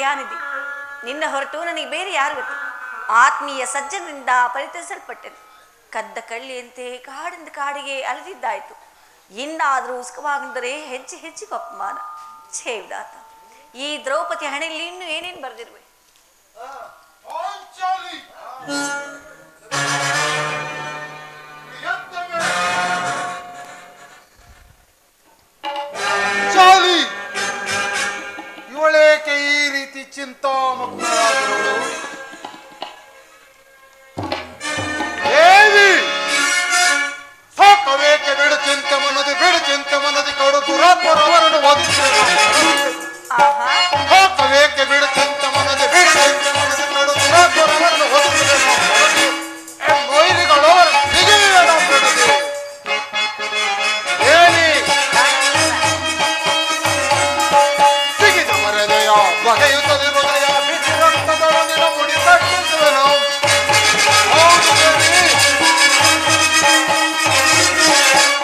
ದಯಾನಿಧಿ. ನಿನ್ನ ಹೊರಟು ನನಗೆ ಬೇರೆ ಯಾರು ಗೊತ್ತು? ಆತ್ಮೀಯ ಸಜ್ಜನರಿಂದ ಪರಿಚಯಿಸಲ್ಪಟ್ಟೆನು. ಕದ್ದ ಕಳ್ಳಿಯಂತೆ ಕಾಡಿಂದ ಕಾಡಿಗೆ ಅಲೆದಿದ್ದಾಯಿತು. ಇನ್ನಾದರೂ ಉಸ್ಕವಾಗಂದರೆ ಹೆಜ್ಜೆ ಹೆಜ್ಜೆಗೂ ಅಪಮಾನ. ಛೇವಿದಾತ, ಈ ದ್ರೌಪದಿ ಹಣೆಯಲ್ಲಿ ಇನ್ನು ಏನೇನು ಬರೆದಿರುವೆ? ಇವಳೇಕೆ ಈ ರೀತಿ ಚಿಂತಾಮಗ್ನರಾದವಳು? ಸಾಕವೇಕೆ ಬಿಡು ಚಿಂತಮನದಿ, ಬಿಡು ಚಿಂತಮನದಿ ಕಡು ದುರಾತ್ಮರವರನ್ನು ಸಾಕವೇಕೆ ಬಿಡು ಚಿಂತಮನದಿ, ಬಿಡು ಚಿಂತಮನದಿ ಕಡು ದುರಾತ್ಮರವರನ್ನು ಮೊಯ್ಲಿಗಳವರು ಸಿಗಿದ ಮರೆದೆಯ ಬಗೆಯುತ್ತದೆ ಹೃದಯ, ಬಿಸಿ ರಕ್ತದೊಳಗಿನ ಮುಡಿ ತಟ್ಟಿಸುವೆನು.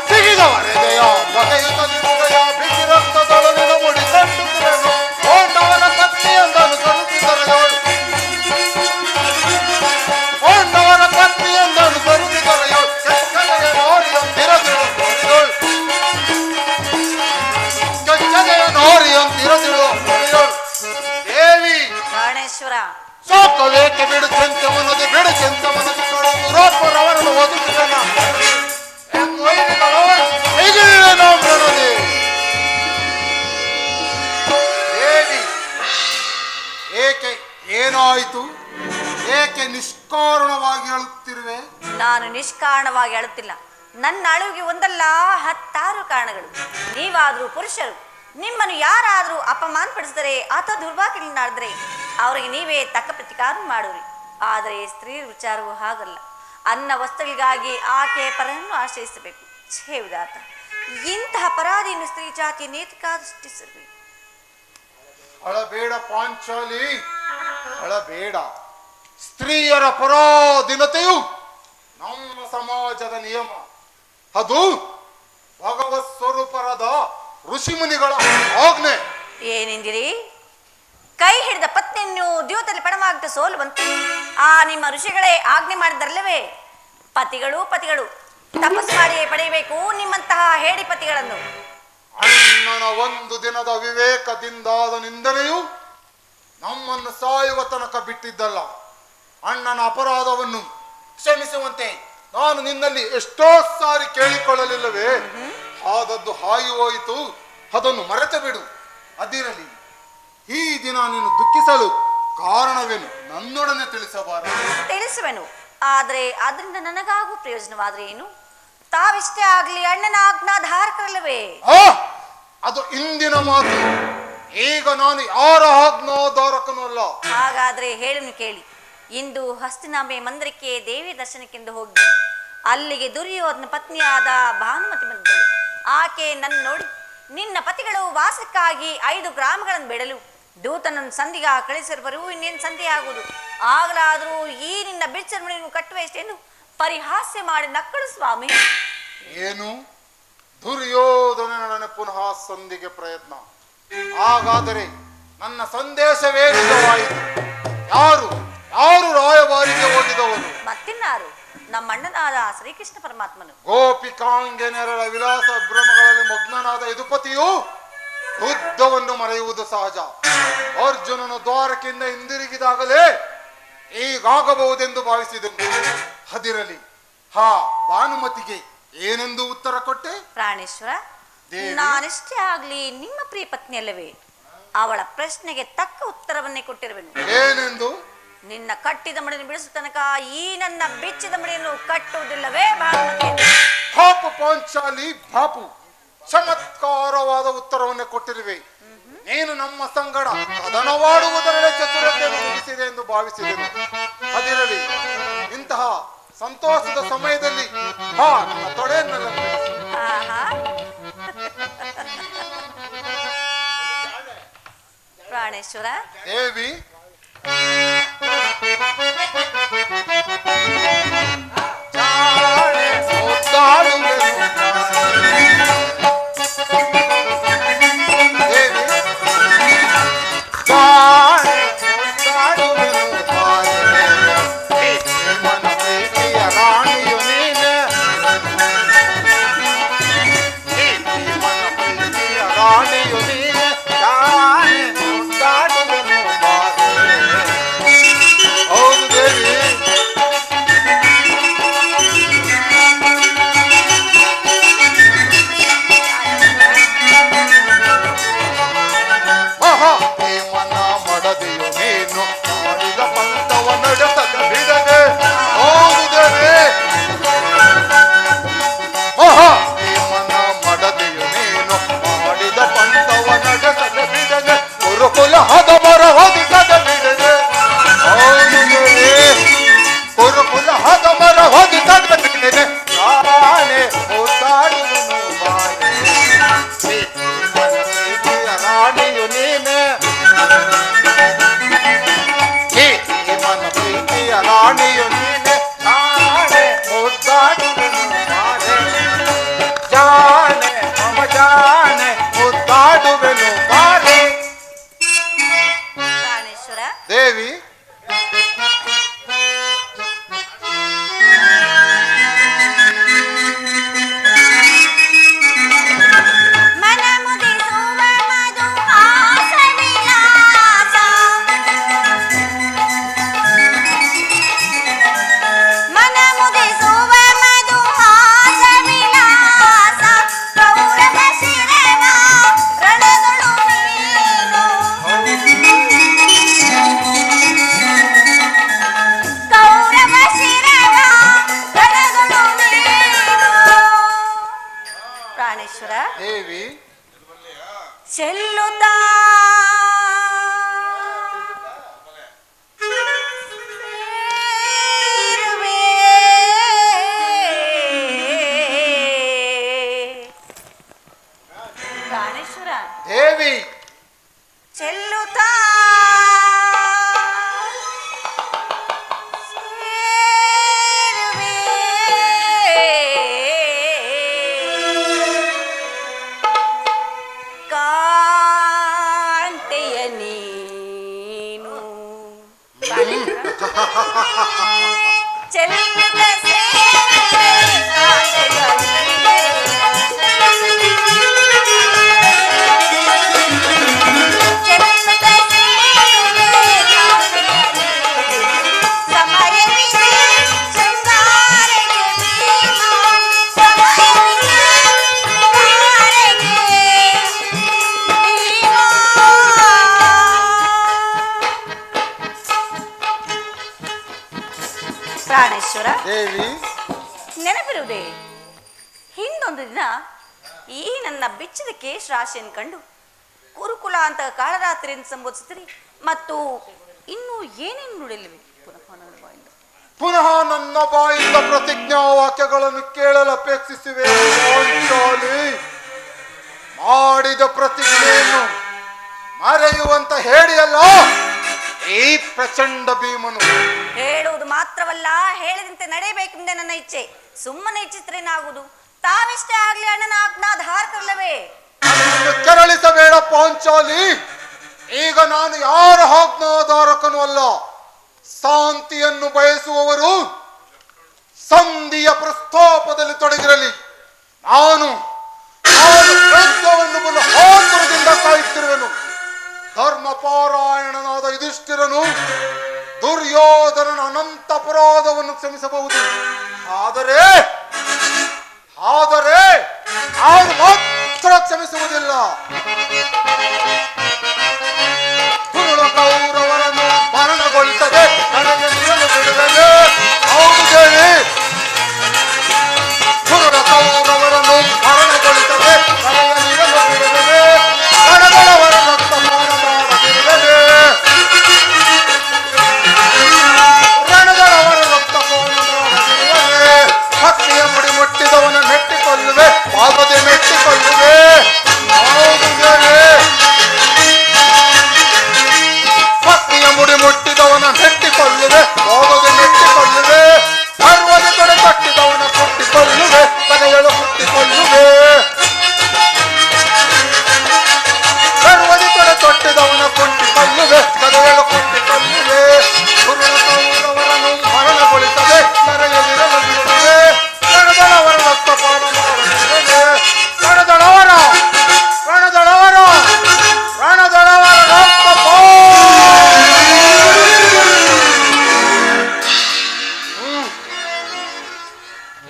ಸಿಗಿದ ಮರೆದೆಯ ಬಗೆಯುತ್ತದೆ ಹೃದಯ, ಬಿಸಿ ರಕ್ತದೊಳಗಿನ ಮುಡಿ ತಟ್ಟಿಸುವೆನು. ಕೊಂಡವನ ಪತ್ನಿಯೊಂದನ್ನು ಕರುತ್ತಿದ್ದರೆಯೋಳು, ಕೊಂಡವನ ಪತ್ನಿಯೊಂದನ್ನು ಕರುತ್ತಿದ್ದರೆಯೋಳು. ಕೆಚ್ಚನೆಯ ನೋರಿಯೊಂದಿರದಿರೋಳು, ಕೆಚ್ಚನೆಯ ನೋರಿಯೊಂದಿರದಿರೋಳು. ದೇವಿ ಪ್ರಾಣೇಶ್ವರ, ಸಾಕವೇಕೆ ಬಿಡು ಚಿಂತಮನದಿ, ಬಿಡು ಚಿಂತಮನದಿ ಕಡು ದುರಾತ್ಮರವರನ್ನು ಒದಗಿಸನ ದೇವಿ. ಏಕೆ, ಏನಾಯಿತು? ಏಕೆ ನಿಷ್ಕಾರಣವಾಗಿ ಹೇಳುತ್ತಿರುವೆ? ನಾನು ನಿಷ್ಕಾರಣವಾಗಿ ಅಳುತ್ತಿಲ್ಲ. ನನ್ನ ಅಳುವಿಗೆ ಒಂದಲ್ಲ 10 ಕಾರಣಗಳು. ನೀವಾದರೂ ಪುರುಷರು, ನಿಮ್ಮನ್ನು ಯಾರಾದರೂ ಅಪಮಾನ ಪಡಿಸಿದರೆ ಅಥವಾ ದುರ್ಭಾಗ್ಯಗಳನ್ನಾಡಿದ್ರೆ ಅವರಿಗೆ ನೀವೇ ತಕ್ಕ ಪ್ರತಿಕಾರ ಮಾಡುವಿರಿ. ಆದರೆ ಸ್ತ್ರೀಯ ವಿಚಾರವೂ ಹಾಗಲ್ಲ. ಅನ್ನ ವಸ್ತುಗಳಿಗಾಗಿ ಆಕೆ ಪರನ್ನು ಆಶ್ರಯಿಸಬೇಕು. ಛೇವಿದಾತ, ಇಂತಹ ಅಪರಾಧಿಯನ್ನು ಸ್ತ್ರೀ ಜಾತಿಯ ನೇತಿಕಾದೃಷ್ಟಿಸಬೇಕು. ಅಳಬೇಡ ಪಾಂಚಾಲಿ, ಅಳಬೇಡ. ಸ್ತ್ರೀಯರ ಪರಾಧೀನತೆಯು ನಮ್ಮ ಸಮಾಜದ ನಿಯಮ. ಅದು ಭಗವತ್ ಸ್ವರೂಪರಾದ ಋಷಿಮುನಿಗಳ ಆಜ್ಞೆ. ಏನೆಂದಿರಿ? ಕೈ ಹಿಡಿದ ಪತ್ನಿಯನ್ನು ದ್ಯೂತದಲ್ಲಿ ಪಣವಾಗ್ತ ಸೋಲು ಬಂತು. ಆ ನಿಮ್ಮ ಋಷಿಗಳೇ ಆಜ್ಞೆ ಮಾಡಿದರಲ್ಲವೇ? ಪತಿಗಳು ತಪಸ್ಸು ಮಾಡಿಯೇ ಪಡೆಯಬೇಕು ನಿಮ್ಮಂತಹ ಹೇಡಿ ಪತಿಗಳನ್ನು. ಅಣ್ಣನ ಒಂದು ದಿನದ ವಿವೇಕದಿಂದಾದ ನಿಂದನೆಯು ನಮ್ಮನ್ನು ಸಾಯುವ ತನಕ ಬಿಟ್ಟಿದ್ದಲ್ಲ. ಅಣ್ಣನ ಅಪರಾಧವನ್ನು ಕ್ಷಮಿಸುವಂತೆ ನಾನು ನಿನ್ನಲ್ಲಿ ಎಷ್ಟೋ ಸಾರಿ ಕೇಳಿಕೊಳ್ಳಲಿಲ್ಲವೇ? ಆದದ್ದು ಹಾಯಿ ಹೋಯಿತು, ಅದನ್ನು ಮರೆತು ಬಿಡು. ಅದಿರಲಿ, ಈ ದಿನ ನೀನು ದುಃಖಿಸಲು ಕಾರಣವೇನು ನನ್ನೊಡನೆ ತಿಳಿಸುವೆನು. ಆದರೆ ಅದರಿಂದ ನನಗಾಗುವ ಪ್ರಯೋಜನವಾದ್ರೆ ಏನು? ತಾವಿಷ್ಟೇ ಆಗ್ಲಿ ಅಣ್ಣನ ಆಜ್ಞಾಧಾರಕರಲ್ಲವೇ? ಅದು ಇಂದಿನ ಮಾತು. ಈಗ ನಾನು ಯಾರ ಆಜ್ಞಾಧಾರಕನೂ ಅಲ್ಲ. ಹಾಗಾದ್ರೆ ಹೇಳನ್ನು ಕೇಳಿ. ಇಂದು ಹಸ್ತಿನಾಂಬೆ ಮಂದಿರಕ್ಕೆ ದೇವಿ ದರ್ಶನಕ್ಕೆಂದು ಹೋಗಿ ಅಲ್ಲಿಗೆ ದುರ್ಯೋಧನ ಪತ್ನಿಯಾದ ಭಾನುಮತಿ ಬಂದಳು. ಆಕೆ ನನ್ನ ನೋಡಿ, ನಿನ್ನ ಪತಿಗಳು ವಾಸಕ್ಕಾಗಿ 5 ಗ್ರಾಮಗಳನ್ನು ಬಿಡಲು ದೂತನನ್ನು ಸಂಧಿಗ ಕಳಿಸಿರುವರು, ಇನ್ನೇನು ಸಂಧಿ ಆಗುವುದು. ಆಗಲಾದರೂ ಈ ನಿನ್ನ ಬಿಚ್ಚರಮಣಿಯನ್ನು ಕಟ್ಟುವ ಎಷ್ಟೇನು ಪರಿಹಾಸ್ಯ ಮಾಡಿ ನಕ್ಕಳು ಸ್ವಾಮಿ. ಏನು ದುರ್ಯೋಧನನೊಡನೆ ಪುನಃ ಸಂಧಿಗೆ ಪ್ರಯತ್ನ? ಹಾಗಾದರೆ ನನ್ನ ಸಂದೇಶವೇ ನಿಜವಾಯಿತು. ಯಾರು ರಾಯವಾರಿಗೆ ಹೋಗಿದವರು? ಮತ್ತಿನ್ನಾರು, ನಮ್ಮ ಅಣ್ಣನಾದ ಶ್ರೀಕೃಷ್ಣ ಪರಮಾತ್ಮನು. ಗೋಪಿಕಾಂಗನೆಯರ ವಿಲಾಸ ಭ್ರಮಗಳಲ್ಲಿ ಮಗ್ನನಾದ ಯದುಪತಿಯು ಯುದ್ಧವನ್ನು ಮರೆಯುವುದು ಸಹಜ. ಅರ್ಜುನನು ದ್ವಾರಕೆಯಿಂದ ಹಿಂದಿರುಗಿದಾಗಲೇ ಈಗಾಗಬಹುದೆಂದು ಭಾವಿಸಿದನು. ಅದಿರಲಿ, ಭಾನುಮತಿಗೆ ಏನೆಂದು ಉತ್ತರ ಕೊಟ್ಟೆ? ಪ್ರಾಣೇಶ್ವರ, ನಾನಿಷ್ಟೇ ಆಗ್ಲಿ ನಿಮ್ಮ ಪ್ರಿಯ ಪತ್ನಿ ಅಲ್ಲವೇ? ಅವಳ ಪ್ರಶ್ನೆಗೆ ತಕ್ಕ ಉತ್ತರವನ್ನೇ ಕೊಟ್ಟಿರುವೆನು. ಏನೆಂದು? ನಿನ್ನ ಕಟ್ಟಿದ ಮಡಿಯನ್ನು ಬಿಡಿಸುವ ತನಕ ಈ ನನ್ನ ಬಿಚ್ಚಿದ ಮಡಿಯನ್ನು ಕಟ್ಟುವುದಿಲ್ಲವೇ ಭಾನುಮತಿ? ಪಾಪು ಪಾಂಚಾಲಿ, ಪಾಪು. ಚಮತ್ಕಾರವಾದ ಉತ್ತರವನ್ನೇ ಕೊಟ್ಟಿರುವೆ. ನೀನು ನಮ್ಮ ಸಂಗಡ ಕದನವಾಡುವುದರಲ್ಲೇ ಚತುರತೆಯನ್ನು ಮುಗಿಸಿದೆ ಎಂದು ಭಾವಿಸಿದೆನು. ಅದಿರಲಿ, ಇಂತಹ ಸಂತೋಷದ ಸಮಯದಲ್ಲಿ ನನ್ನ ತೊಡೆಯನ್ನೆಲ್ಲ ಪ್ರಾಣೇಶ್ವರ ದೇವಿ, ದೇವಿ ಮಹಾ ಭೀಮನ ಮಡದಿಯು ನೀನು ಮಾಡಿದ ಪಂಥವ ನಡೆಸದ ಬಿಡದೆ ಹೋಗುತ್ತೇನೆ. ಮಹಾ ಭೀಮನ ಮಡದಿಯು ನೀನು ಮಾಡಿದ ಪಂಥವ ನಡೆಸದ ಬಿಡದೆ ಗುರುಕುಲ ಹದಮರ ಹೊದಿಸದ ಬಿಡದೆ ಹೋಗುತ್ತೇನೆ. ಗುರುಕುಲ ಹದಮರ ಹೊದಿಸದ ಬಿಡದೆ ರಾಣೆ ಮುದ್ದಾಡುವನು ಬಾಳೆ. ರಾಣಿಯು ನೀನೆ ಮನ ಪ್ರೀತಿಯ ರಾಣಿಯು ನೀನೆ ರಾಣೆ ಮುದ್ದಾಡುವನು ಬಾಳೆ. ಜಾಣೆ ಮಮ ಜಾಣೆ ಮುದ್ದಾಡುವೆನು ಬಾಳೆ. ಪ್ರಾಣೇಶ್ವರ ದೇವಿ ದೇವಿ ಚೆಲ್ಲುತ್ತಾ ಪ್ರಾಣೇಶ್ವರ ದೇವಿ ಚೆಲ್ಲುತ್ತಾ ಪ್ರಾಣೇಶ್ವರ ದೇವಿ ನೆನಪಿರುವುದೇ ಹಿಂದೊಂದು ದಿನ ಈ ನನ್ನ ಬಿಚ್ಚಿದ ಕೇಶ ರಾಶಿಯನ್ನು ಕಂಡು ಕುರುಕುಲ ಅಂತ ಕಾಳರಾತ್ರಿಯನ್ನು ಸಂಬೋಧಿಸಿದ್ರಿ ಮತ್ತು ಇನ್ನು ಏನೇನು ನುಡಿಲಿವೆ ಪುನಃ ನನ್ನ ಬಾಯಿಂದ ಪ್ರತಿಜ್ಞಾ ವಾಕ್ಯಗಳನ್ನು ಕೇಳಲು ಅಪೇಕ್ಷಿಸುವೆ. ಮಾಡಿದ ಪ್ರತಿಜ್ಞೆಯನ್ನು ಮರೆಯುವಂತ ಹೇಳಿಯಲ್ಲ ಈ ಪ್ರಚಂಡ ಭೀಮನು. ಹೇಳುವುದು ಮಾತ್ರವಲ್ಲ, ಹೇಳಿದಂತೆ ನಡೆಯಬೇಕೆಂದೇ ನನ್ನ ಇಚ್ಛೆ. ಸುಮ್ಮನೆ ಇಚ್ಛಿತ್ರೇನಾಗುವುದು? ತಾವಿಷ್ಟೇ ಆಗ್ಲಿ ಅಣ್ಣನ ಆಜ್ಞಾಧಾರಕಲ್ಲವೇ? ಕೆರಳಿಸಬೇಡ ಪಾಂಚಾಲಿ. ಈಗ ನಾನು ಯಾರ ಆಜ್ಞಾಧಾರಕನೂ ಅಲ್ಲ. ಶಾಂತಿಯನ್ನು ಬಯಸುವವರು ಸಂಧಿಯ ಪ್ರಸ್ತಾಪದಲ್ಲಿ ತೊಡಗಿರಲಿ. ನಾನು ಯುದ್ಧವನ್ನು ಹಾತುರದಿಂದ ಕಾಯುತ್ತಿರುವೆನು. ಧರ್ಮಪಾರಾಯಣನಾದ ಯುಧಿಷ್ಠಿರನು ದುರ್ಯೋಧನನ ಅನಂತ ಅಪರಾಧವನ್ನು ಕ್ಷಮಿಸಬಹುದು. ಆದರೆ ನಾನು ಮಾತ್ರ ಕ್ಷಮಿಸುವುದಿಲ್ಲ. ಕುರುಳ ಕೌರವರನ್ನು ಮರಣಗೊಳಿಸದೆ ನನಗೆ ನಿಲ್ಲಲು ಬಿಡುವೆನು. ಹೌದು ದೇವಿ, ಕುರುಳ ಕೌರವರನ್ನು ಮರಣಗೊಳಿಸದೆ ನನಗೆ ನಿಲ್ಲಲು ಬಿಡುವೆನು. ಕಣಗಳವರ ರಕ್ತಪಾನ ಮಾಡದಿರುವೆನು. ರಣಗಳವರ ರಕ್ತಪಾನ ಮಾಡದಿರುವೆನು. ಭಕ್ತಿಯ ಮುಡಿ ಮುಟ್ಟಿದವನ ಮೆಟ್ಟಿಕೊಳ್ಳುವೆ, ಪಾದದೆ ಮೆಟ್ಟಿಕೊಳ್ಳುವೆ. ಹೌದು ದೇವಿ, ಭಕ್ತಿಯ ಮುಡಿ ಮುಟ್ಟಿದವನ ಮೆಟ್ಟಿಕೊಳ್ಳುವೆ, ಹೋಗದೆ ಮೆಟ್ಟಿಕೊಳ್ಳುವೆ. ಸರ್ವದ ತೊಡೆ ತಟ್ಟಿದವನ ಕುಟ್ಟಿಕೊಳ್ಳುವೆ, ಕನೆಗಳು ಕುಟ್ಟಿಕೊಳ್ಳುವೆ. ಸರ್ವದಿ ತೊಡೆ ತೊಟ್ಟಿದವನ ಕುಟ್ಟಿಕೊಳ್ಳುವೆ, ಕನೆಗಳು ಕುಟ್ಟಿಕೊಳ್ಳುವೆ. ಕುರುಳ ಕೌರವರನ್ನು ಮರಣಗೊಳಿಸದೆ ನರೆಯಲಿರಲು ಬಿಡುವೆ. ಕಣದಳವರ ರಕ್ತಪಾನ ಮಾಡದಿರುವೆ. ಕಣದಳವರ ರಕ್ತಪಾನ.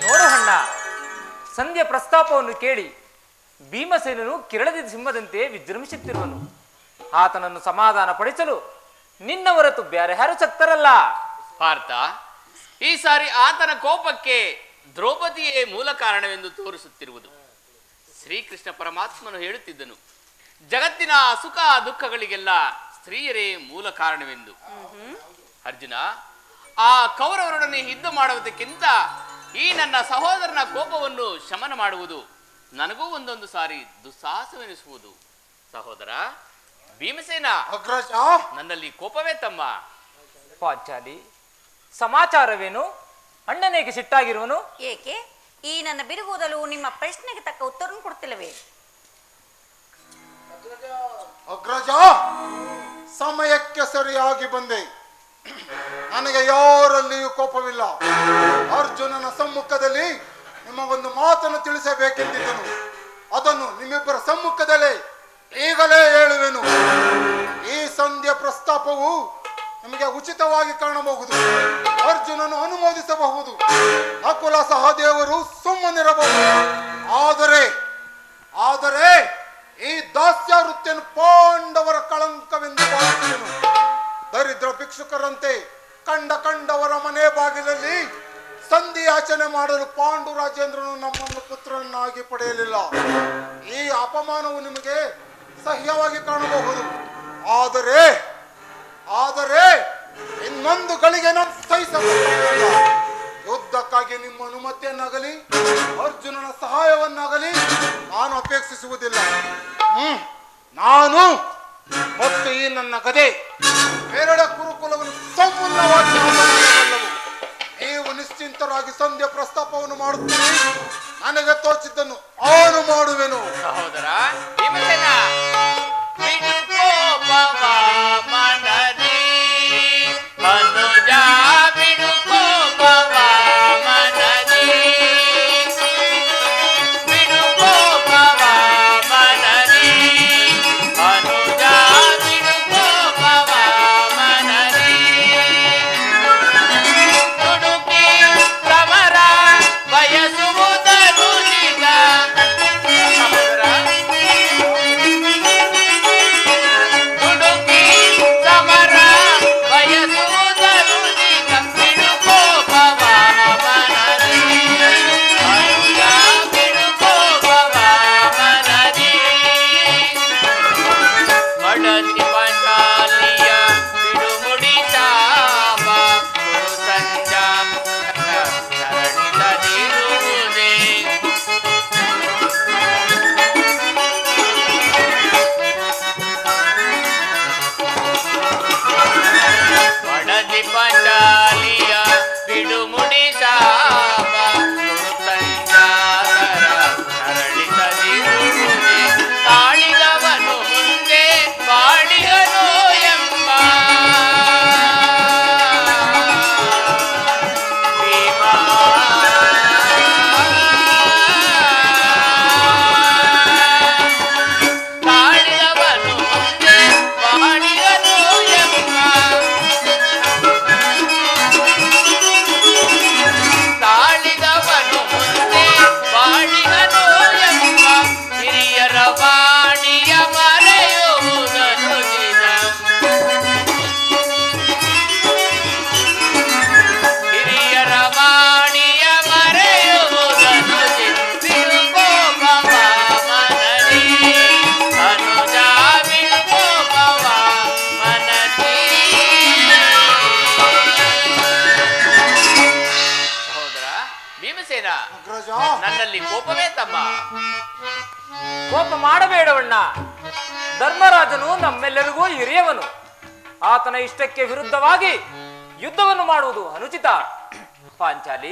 ನೋಡು ಅಣ್ಣ, ಸಂಧ್ಯಾ ಪ್ರಸ್ತಾಪವನ್ನು ಕೇಳಿ ಭೀಮಸೇನನು ಕಿರಣದ ಸಿಂಹದಂತೆ ವಿಜೃಂಭಿಸುತ್ತಿರುವನು. ಆತನನ್ನು ಸಮಾಧಾನ ಪಡಿಸಲು ನಿನ್ನ ಹೊರತು ಬೇರೆ ಯಾರು ಶಕ್ತರಲ್ಲ. ಪಾರ್ಥ, ಈ ಸಾರಿ ಆತನ ಕೋಪಕ್ಕೆ ದ್ರೌಪದಿಯೇ ಮೂಲ ಕಾರಣವೆಂದು ತೋರಿಸುತ್ತಿರುವುದು. ಶ್ರೀಕೃಷ್ಣ ಪರಮಾತ್ಮನು ಹೇಳುತ್ತಿದ್ದನು, ಜಗತ್ತಿನ ಸುಖ ದುಃಖಗಳಿಗೆಲ್ಲ ಸ್ತ್ರೀಯರೇ ಮೂಲ ಕಾರಣವೆಂದು. ಅರ್ಜುನ, ಆ ಕೌರವರೊಡನೆ ಯುದ್ಧ ಮಾಡುವುದಕ್ಕಿಂತ ಈ ನನ್ನ ಸಹೋದರನ ಕೋಪವನ್ನು ಶಮನ ಮಾಡುವುದು ನನಗೂ ಒಂದೊಂದು ಸಾರಿ ದುಸ್ಸಾಹಸವೆನಿಸುವುದು. ಸಹೋದರ ಭೀಮಸೇನ, ಅಗ್ರಜ, ನನ್ನಲ್ಲಿ ಕೋಪವೇ ತಮ್ಮ. ಪಾಂಚಾಲಿ, ಸಮಾಚಾರವೇನು? ಅಣ್ಣನೇಗೆ ಸಿಟ್ಟಾಗಿರುವನು? ಏಕೆ ಈ ನನ್ನ ಬಿರುಗುವುದಲು ನಿಮ್ಮ ಪ್ರಶ್ನೆಗೆ ತಕ್ಕ ಉತ್ತರ ಕೊಡ್ತಿಲ್ಲವೇ? ಅಗ್ರಜ, ಸಮಯಕ್ಕೆ ಸರಿಯಾಗಿ ಬಂದೆ. ನನಗೆ ಯಾರಲ್ಲಿಯೂ ಕೋಪವಿಲ್ಲ. ಅರ್ಜುನನ ಸಮ್ಮುಖದಲ್ಲಿ ನಿಮಗೊಂದು ಮಾತನ್ನು ತಿಳಿಸಬೇಕೆಂದಿದ್ದನು. ಅದನ್ನು ನಿಮ್ಮಿಬ್ಬರ ಸಮ್ಮುಖದಲ್ಲೇ ಈಗಲೇ ಹೇಳುವೆನು. ಈ ಸಂಧ್ಯಾ ಪ್ರಸ್ತಾಪವು ನಿಮಗೆ ಉಚಿತವಾಗಿ ಕಾಣಬಹುದು. ಅರ್ಜುನನು ಅನುಮೋದಿಸಬಹುದು, ನಕುಲ ಸಹದೇವರು ಸುಮ್ಮನಿರಬಹುದು. ಆದರೆ ಈ ದಾಸ್ಯ ವೃತ್ತಿಯನ್ನು ಪಾಂಡವರ ಕಳಂಕವೆಂದು ಭಾವಿಸುವೆನು. ದರಿದ್ರ ಭಿಕ್ಷುಕರಂತೆ ಕಂಡವರ ಮನೆ ಬಾಗಿಲಲ್ಲಿ ಸಂಧಿಯಾಚನೆ ಮಾಡಲು ಪಾಂಡು ರಾಜೇಂದ್ರನು ನಮ್ಮನ್ನು ಪುತ್ರನನ್ನಾಗಿ ಪಡೆಯಲಿಲ್ಲ. ಈ ಅಪಮಾನವು ನಿಮಗೆ ಸಹ್ಯವಾಗಿ ಕಾಣಬಹುದು. ಆದರೆ ಇನ್ನೊಂದು ಗಳಿಗೆ ನಾನು ಸಹಿಸಬಹುದು. ಯುದ್ಧಕ್ಕಾಗಿ ನಿಮ್ಮ ಅನುಮತಿಯನ್ನಾಗಲಿ ಅರ್ಜುನನ ಸಹಾಯವನ್ನಾಗಲಿ ನಾನು ಅಪೇಕ್ಷಿಸುವುದಿಲ್ಲ. ನಾನು ಮತ್ತು ಈ ನನ್ನ ಗದೆ ಬೇರೆಡೆ ಕುರುಕುಲವನ್ನು ಸಂಪೂರ್ಣವಾಗಿ ನಾಶಮಾಡಬಲ್ಲವು. ನೀವು ನಿಶ್ಚಿಂತರಾಗಿ ಸಂಧ್ಯಾ ಪ್ರಸ್ತಾಪವನ್ನು ಮಾಡುತ್ತೀರಿ. ನನಗೆ ತೋಚಿದ್ದನ್ನು ಅವನು ಮಾಡುವೆನು. ಸಹೋದರ ಭೀಮಸೇನ, ಬಿಡು ಕೋಪವ ಮನದಿ, ಅನುಜ ಬಿಡು ಕೋಪವ ಮನದಿ, ಬಿಡು ಕೋಪವ ಮನದಿ, ಅನುಜ ಬಿಡು ಕೋಪವ ಮನದಿ, ದುಡುಕಿ ಸಮರ ಬಯಸುವುದನು ನಿಜ. ಸಹೋದರ, ದುಡುಕಿ ಸಮರ ಬಯಸುವುದನು ನಿಜ, ಬಿಡು ಕೋಪವ ಮನದಿ, ಅನುಜ ಬಿಡು ಕೋಪವ ಮನದಿ, ಮಡದಿ ಪಂಚಾಲಿಯ ಬಿಡು ಮುಡಿ ಚಾಪ, ಗುರು ಸಂಜಾಪಕ ಶರಣಿಸದಿರುವುದೇ. ಮಡದಿ ಪಂಚಾಲಿಯ ಬಿಡು ಮುಡಿ ಚಾಪ, ಗುರು ಸಂಜಾತರ ಶರಣಿಸದಿರುವುದೇ. ತಾಳಿದವನು ಮುಂದೆ ಬಾಳಿಗನು ಎಂಬ ಭೀಮ. ತಾಳಿದವನು ಮುಂದೆ ಬಾಳಿಗನು ಎಂಬ, ತಾಳಿದವನು ಮುಂದೆ ಬಾಳಿಗನು ಎಂಬ, ಹಿರಿಯರ ವಾಣಿಯ ಮರೆಯುವುದನು ನಿಜ. ಹಿರಿಯರ ವಾಣಿಯ ಮರೆಯುವುದನು ನಿಜ, ಬಿಡು ಕೋಪವ ಮನದಿ, ಅನುಜ ಬಿಡು ಕೋಪವ ಮನದಿ. ಸಹೋದರ ಭೀಮಸೇನ, ಅಗ್ರಜ, ನನ್ನಲ್ಲಿ ಕೋಪವೇ ತಮ್ಮ. ಕೋಪ ಮಾಡಬೇಡವಣ್ಣ. ಧರ್ಮರಾಜನು ನಮ್ಮೆಲ್ಲರಿಗೂ ಹಿರಿಯವನು. ಆತನ ಇಷ್ಟಕ್ಕೆ ವಿರುದ್ಧವಾಗಿ ಯುದ್ಧವನ್ನು ಮಾಡುವುದು ಅನುಚಿತ. ಪಾಂಚಾಲಿ,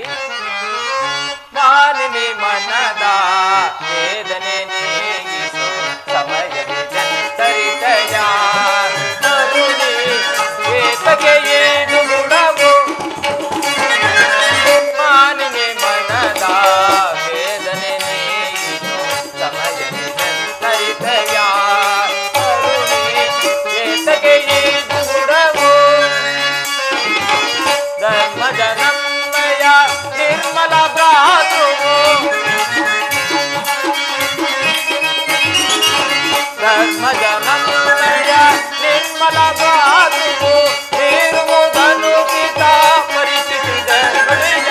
ಮಾನಿನಿ ಮನದ ವೇದನೆ ನೀಗಿಸು ಸಮಯದಿ ಜಂತರಿತಯ, ಕರುಣಿ ಏತಗೆ ಏನು ಗುಣವು, ಮಾನಿನಿ ಮನದ ವೇದನೆ ನೀಗಿಸು ಸಮಯದಿ ಜಂತರಿತಯ, ಕರುಣಿ ಏತಗೆ ಏನು ಗುಣವು, ಧರ್ಮ ಜನಮ್ಮಯ ನಿರ್ಮಲ ಭ್ರಾತೃವು, ಧರ್ಮ ಕಾಲಗಾದುವು ನೀರುವುದನುಚಿತ ಪರಿಸ್ಥಿತಿದ ನುಡಿಯ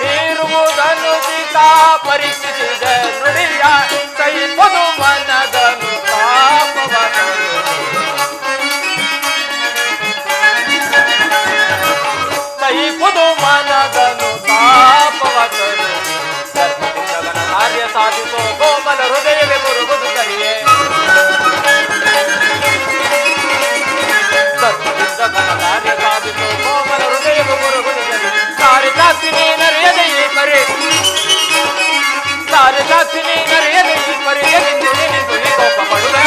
ನೀರುವುದನುಚಿತ ಪರಿಸ್ಥಿತಿದ ನುಡಿಯ ಸೈಪದು ಮನದನು ತಾಪವನು ಸೈಪದು ಮನದನು ತಾಪವನು ಧರ್ಮದಿಂದ ಕಾರ್ಯ ಸಾಧಿಸೋ ಕೋಮಲ ಹೃದಯವೇ ಮುರುಗುದು ಕರಿಯೇ ಧರ್ಮದಿಂದ ಕಾರ್ಯ ಸಾಧಿಸೋ ಕೋಮಲ ಹೃದಯವೇ ಮುರುಗುದು ಕರಿಯೇ ಸಾರಿ ಸಾಕ್ಷಿನಿ ನರೆಯದೆ ಈ ಪರಿ ಸಾರಿ ಸಾಕ್ಷಿನಿ ನರೆಯದೆ ಈ ಪರಿ ಎಗಿಂದು ನಿನಿಸು ಈ ಕೋಪ ಪಡುವೆ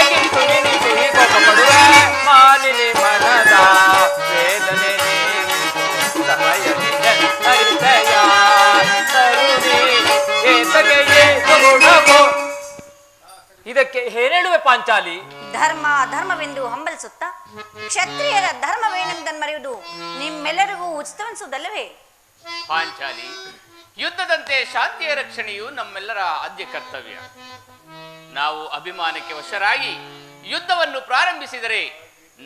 ಎಗಿಂದು ನಿನಿಸು ಈ ಕೋಪ ಪಡುವೆ ಮಾಲಿನಿ ಮನದ ವೇದನೆ ಸಮಯದಿಂದ ಹರಿದಯ ಇದಕ್ಕೆ ಏನೇಳುವೆ ಪಾಂಚಾಲಿ ಧರ್ಮ ಧರ್ಮವೆಂದು ಹಂಬಲಿಸುತ್ತ ಕ್ಷತ್ರಿಯರ ಧರ್ಮವೇನೆಂದನ್ನು ಮರೆಯುವುದು ನಿಮ್ಮೆಲ್ಲರಿಗೂ ಉಚಿತವೆನಿಸುವುದಲ್ಲವೇ? ಪಾಂಚಾಲಿ, ಯುದ್ಧದಂತೆ ಶಾಂತಿಯ ರಕ್ಷಣೆಯು ನಮ್ಮೆಲ್ಲರ ಆದ್ಯ ಕರ್ತವ್ಯ. ನಾವು ಅಭಿಮಾನಕ್ಕೆ ವಶರಾಗಿ ಯುದ್ಧವನ್ನು ಪ್ರಾರಂಭಿಸಿದರೆ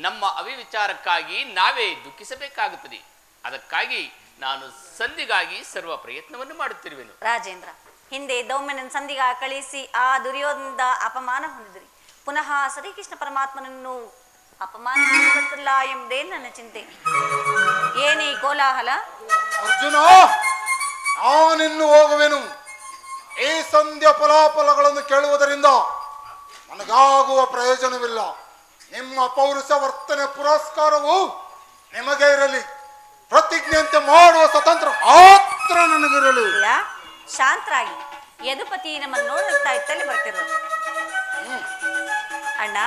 ನಮ್ಮ ಅವಿವಿಚಾರಕ್ಕಾಗಿ ನಾವೇ ದುಃಖಿಸಬೇಕಾಗುತ್ತದೆ. ಅದಕ್ಕಾಗಿ ನಾನು ಸಂಧಿಗಾಗಿ ಸರ್ವ ಪ್ರಯತ್ನವನ್ನು ಮಾಡುತ್ತಿರುವೆನು. ರಾಜೇಂದ್ರ, ಹಿಂದೆ ದೌಮ್ಯನ ಸಂಧಿಗ ಕಳಿಸಿ ಆ ದುರ್ಯೋಧನದ ಅಪಮಾನ ಹೊಂದಿದ್ರಿ. ಪುನಃ ಶ್ರೀಕೃಷ್ಣ ಪರಮಾತ್ಮನನ್ನು ಅಪಮಾನ ಮಾಡುತ್ತಿಲ್ಲ ಎಂಬುದೇ ನನ್ನ ಚಿಂತೆ. ಏನೇ ಕೋಲಾಹಲ? ಅರ್ಜುನ, ನಾನಿನ್ನು ಹೋಗುವೆನು. ಈ ಸಂಧ್ಯ ಫಲಾಫಲಗಳನ್ನು ಕೇಳುವುದರಿಂದ ನನಗಾಗುವ ಪ್ರಯೋಜನವಿಲ್ಲ. ನಿಮ್ಮ ಪೌರುಷ ವರ್ತನೆ ಪುರಸ್ಕಾರವು ನಿಮಗೆ ಇರಲಿ. ಪ್ರತಿಜ್ಞೆಯಂತೆ ಮಾಡುವ ಸ್ವತಂತ್ರ ಮಾತ್ರ ನನಗಿರಲಿ. ಶಾಂತರಾಗಿ, ಯದುಪತಿ ನಮ್ಮನ್ನು ನೋಡುತ್ತಾ ಇತ್ತಲ್ಲಿ ಬರ್ತಿರೋದು. ಅಣ್ಣ,